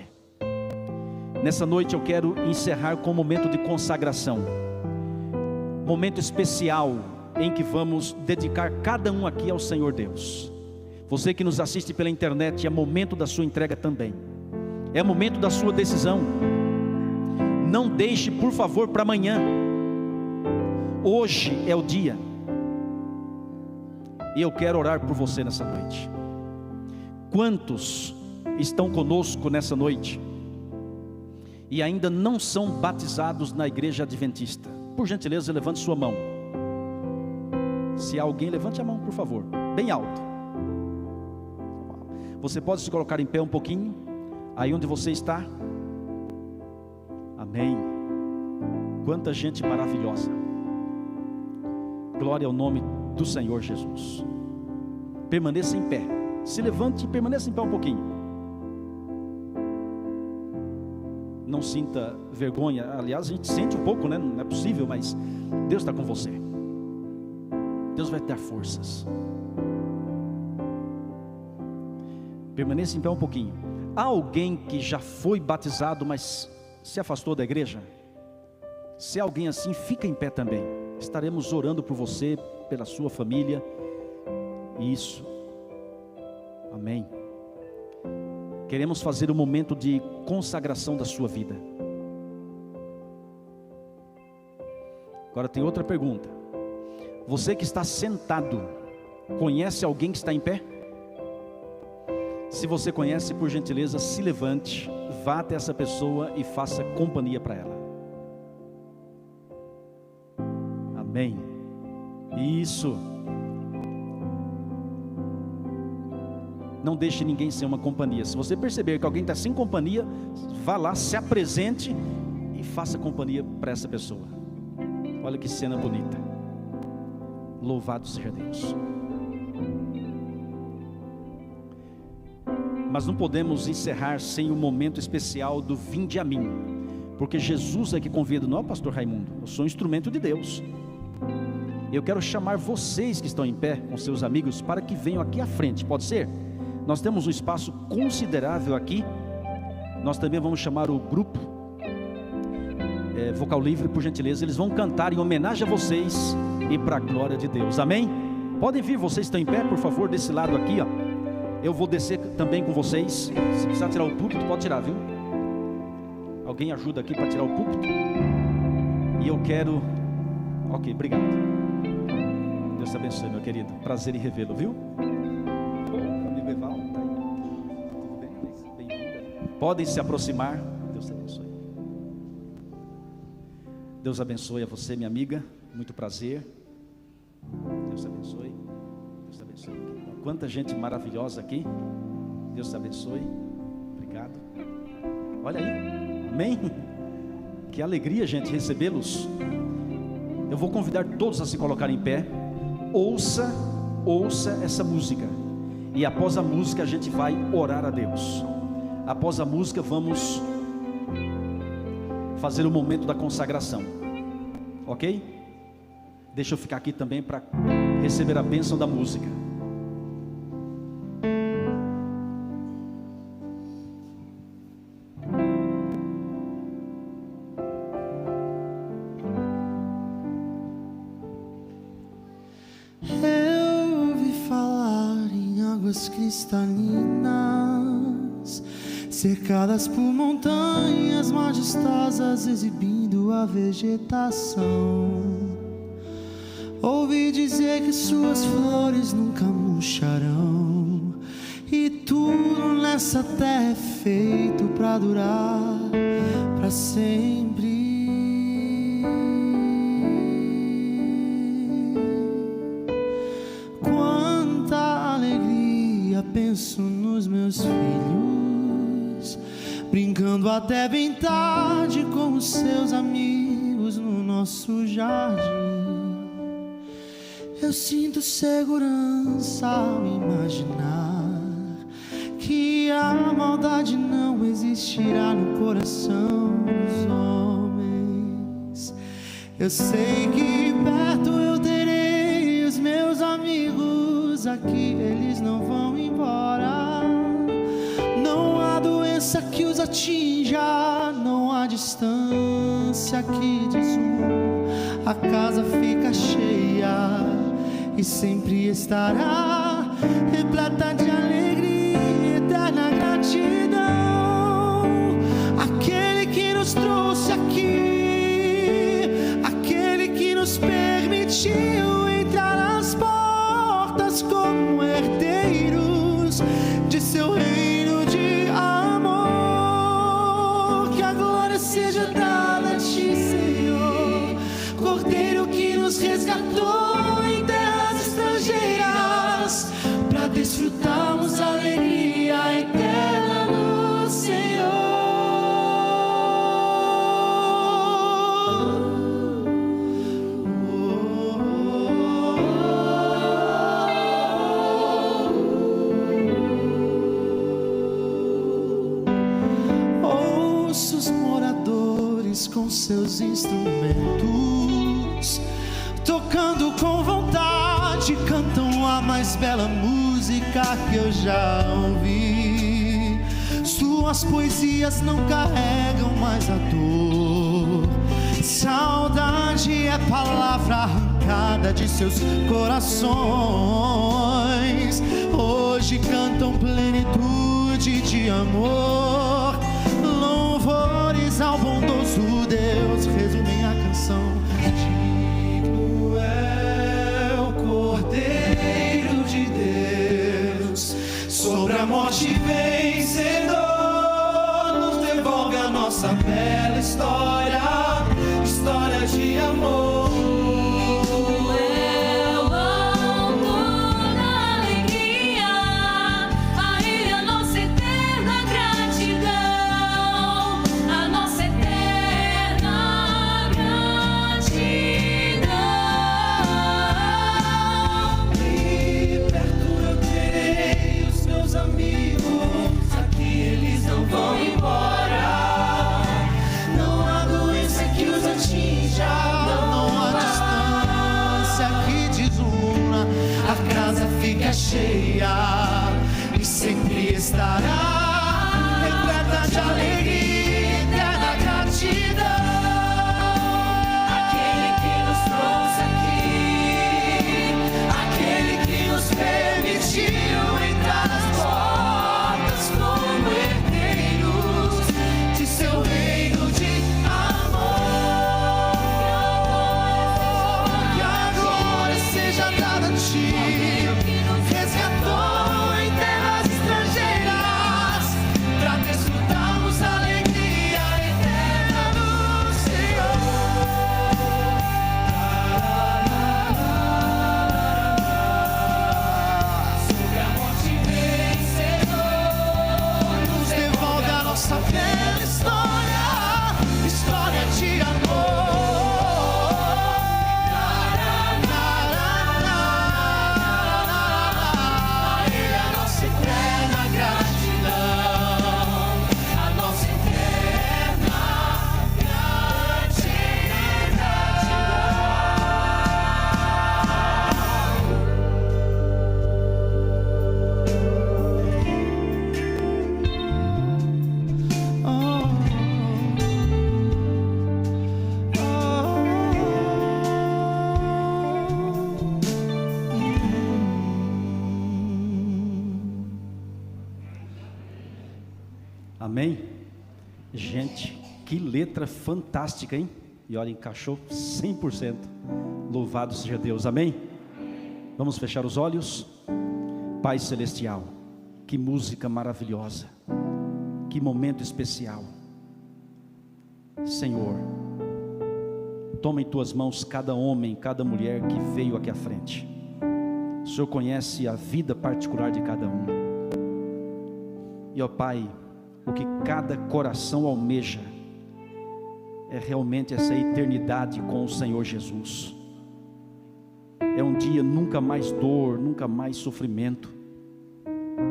Nessa noite eu quero encerrar com um momento de consagração, momento especial em que vamos dedicar cada um aqui ao Senhor Deus. Você que nos assiste pela internet, é momento da sua entrega também, é momento da sua decisão. Não deixe, por favor, para amanhã. Hoje é o dia, e eu quero orar por você nessa noite. Quantos estão conosco nessa noite e ainda não são batizados na igreja adventista? Por gentileza, levante sua mão. Se há alguém, levante a mão, por favor, bem alto. Você pode se colocar em pé um pouquinho, aí onde você está. Amém. Quanta gente maravilhosa. Glória ao nome do Senhor Jesus. Permaneça em pé. Se levante e permaneça em pé um pouquinho. Não sinta vergonha. Aliás, a gente sente um pouco, né? Não é possível, mas Deus está com você. Deus vai te dar forças. Permaneça em pé um pouquinho. Há alguém que já foi batizado, mas se afastou da igreja? Se há alguém assim, fica em pé também. Estaremos orando por você, pela sua família. Isso. Amém. Queremos fazer um momento de consagração da sua vida. Agora tem outra pergunta. Você que está sentado, conhece alguém que está em pé? Se você conhece, por gentileza, se levante, vá até essa pessoa e faça companhia para ela. Amém. Isso. Não deixe ninguém sem uma companhia. Se você perceber que alguém está sem companhia, vá lá, se apresente e faça companhia para essa pessoa. Olha que cena bonita. Louvado seja Deus. Mas não podemos encerrar sem um momento especial do vinde a mim, porque Jesus é que convida, não é o pastor Raimundo. Eu sou um instrumento de Deus. Eu quero chamar vocês que estão em pé com seus amigos para que venham aqui à frente, pode ser? Nós temos um espaço considerável aqui. Nós também vamos chamar o grupo Vocal Livre, por gentileza. Eles vão cantar em homenagem a vocês e para a glória de Deus, amém? Podem vir, vocês estão em pé, por favor, desse lado aqui, ó. Eu vou descer também com vocês. Se precisar tirar o púlpito, pode tirar, viu? Alguém ajuda aqui para tirar o púlpito? E eu quero... Ok, obrigado. Deus te abençoe, meu querido. Prazer em revê-lo, viu? Podem se aproximar. Deus te abençoe. Deus abençoe a você, minha amiga. Muito prazer. Deus te abençoe. Deus te abençoe. Quanta gente maravilhosa aqui. Deus te abençoe. Obrigado. Olha aí. Amém. Que alegria, gente, recebê-los. Eu vou convidar todos a se colocarem em pé. Ouça essa música. E após a música a gente vai orar a Deus. Após a música vamos fazer o momento da consagração. Ok? Deixa eu ficar aqui também para receber a bênção da música.
Eu ouvi falar em águas cristalinas, cercadas por montanhas majestosas, exibindo a vegetação. Ouvi dizer que suas flores nunca murcharão, e tudo nessa terra é feito para durar para sempre. Quanta alegria penso nos meus filhos, brincando até bem tarde com os seus amigos no nosso jardim. Eu sinto segurança ao imaginar que a maldade não existirá no coração dos homens. Eu sei que perto eu terei os meus amigos, aqui eles não vão embora. Não há doença que os atinja, não há distância que desuma. A casa fica cheia e sempre estará repleta de alegria e eterna gratidão. Aquele que nos trouxe aqui, aquele que nos permitiu entrar nas portas como herdeiros de seu reino de amor. Que a glória seja dada a ti, Senhor, Cordeiro que nos resgatou em terras estrangeiras, para desfrutarmos a alegria eterna no Senhor. Ouço os moradores com seus instrumentos, tocando com vontade, cantam a mais bela música que eu já ouvi. Suas poesias não carregam mais a dor, saudade é palavra arrancada de seus corações. Hoje cantam plenitude grande de amor. Louvores ao bondoso Deus, resumem a canção. Digno é o Cordeiro de Deus, sobre a morte vencedor, nos devolve a nossa bela história, história de amor. Cheia e sempre estará repleta de alegria, eterna gratidão. Aquele que nos trouxe aqui, aquele que nos permitiu entrar nas portas como herdeiros de seu reino de amor. Que a glória seja dada a ti, resgatou em terras estrangeiras, pra desfrutarmos a alegria eterna do Senhor. Sobre a morte vencedor, nos devolve a nossa bela história, história de amor.
Amém? Gente, que letra fantástica, hein? E olha, encaixou 100%. Louvado seja Deus, amém? Vamos fechar os olhos. Pai Celestial, que música maravilhosa, que momento especial. Senhor, toma em tuas mãos cada homem, cada mulher que veio aqui à frente. O Senhor conhece a vida particular de cada um. E ó Pai, o que cada coração almeja é realmente essa eternidade com o Senhor Jesus. É um dia nunca mais dor, nunca mais sofrimento.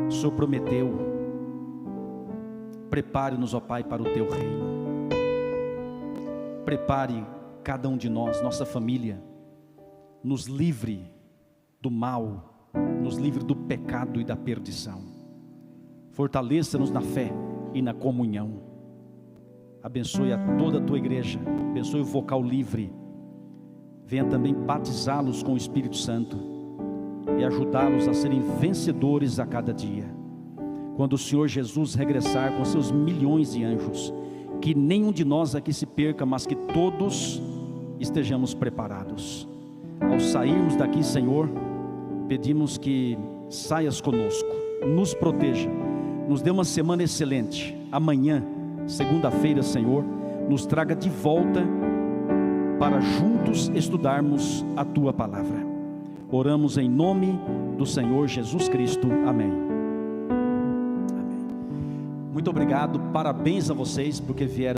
O Senhor prometeu. Prepare-nos, ó Pai, para o teu reino. Prepare cada um de nós, nossa família. Nos livre do mal, nos livre do pecado e da perdição. Fortaleça-nos na fé e na comunhão. Abençoe a toda a tua igreja, abençoe o vocal livre. Venha também batizá-los com o Espírito Santo e ajudá-los a serem vencedores a cada dia. Quando o Senhor Jesus regressar com seus milhões de anjos, que nenhum de nós aqui se perca, mas que todos estejamos preparados. Ao sairmos daqui, Senhor, pedimos que saias conosco, nos proteja, nos dê uma semana excelente. Amanhã, segunda-feira, Senhor, nos traga de volta para juntos estudarmos a Tua Palavra. Oramos em nome do Senhor Jesus Cristo. Amém. Amém. Muito obrigado, parabéns a vocês porque vieram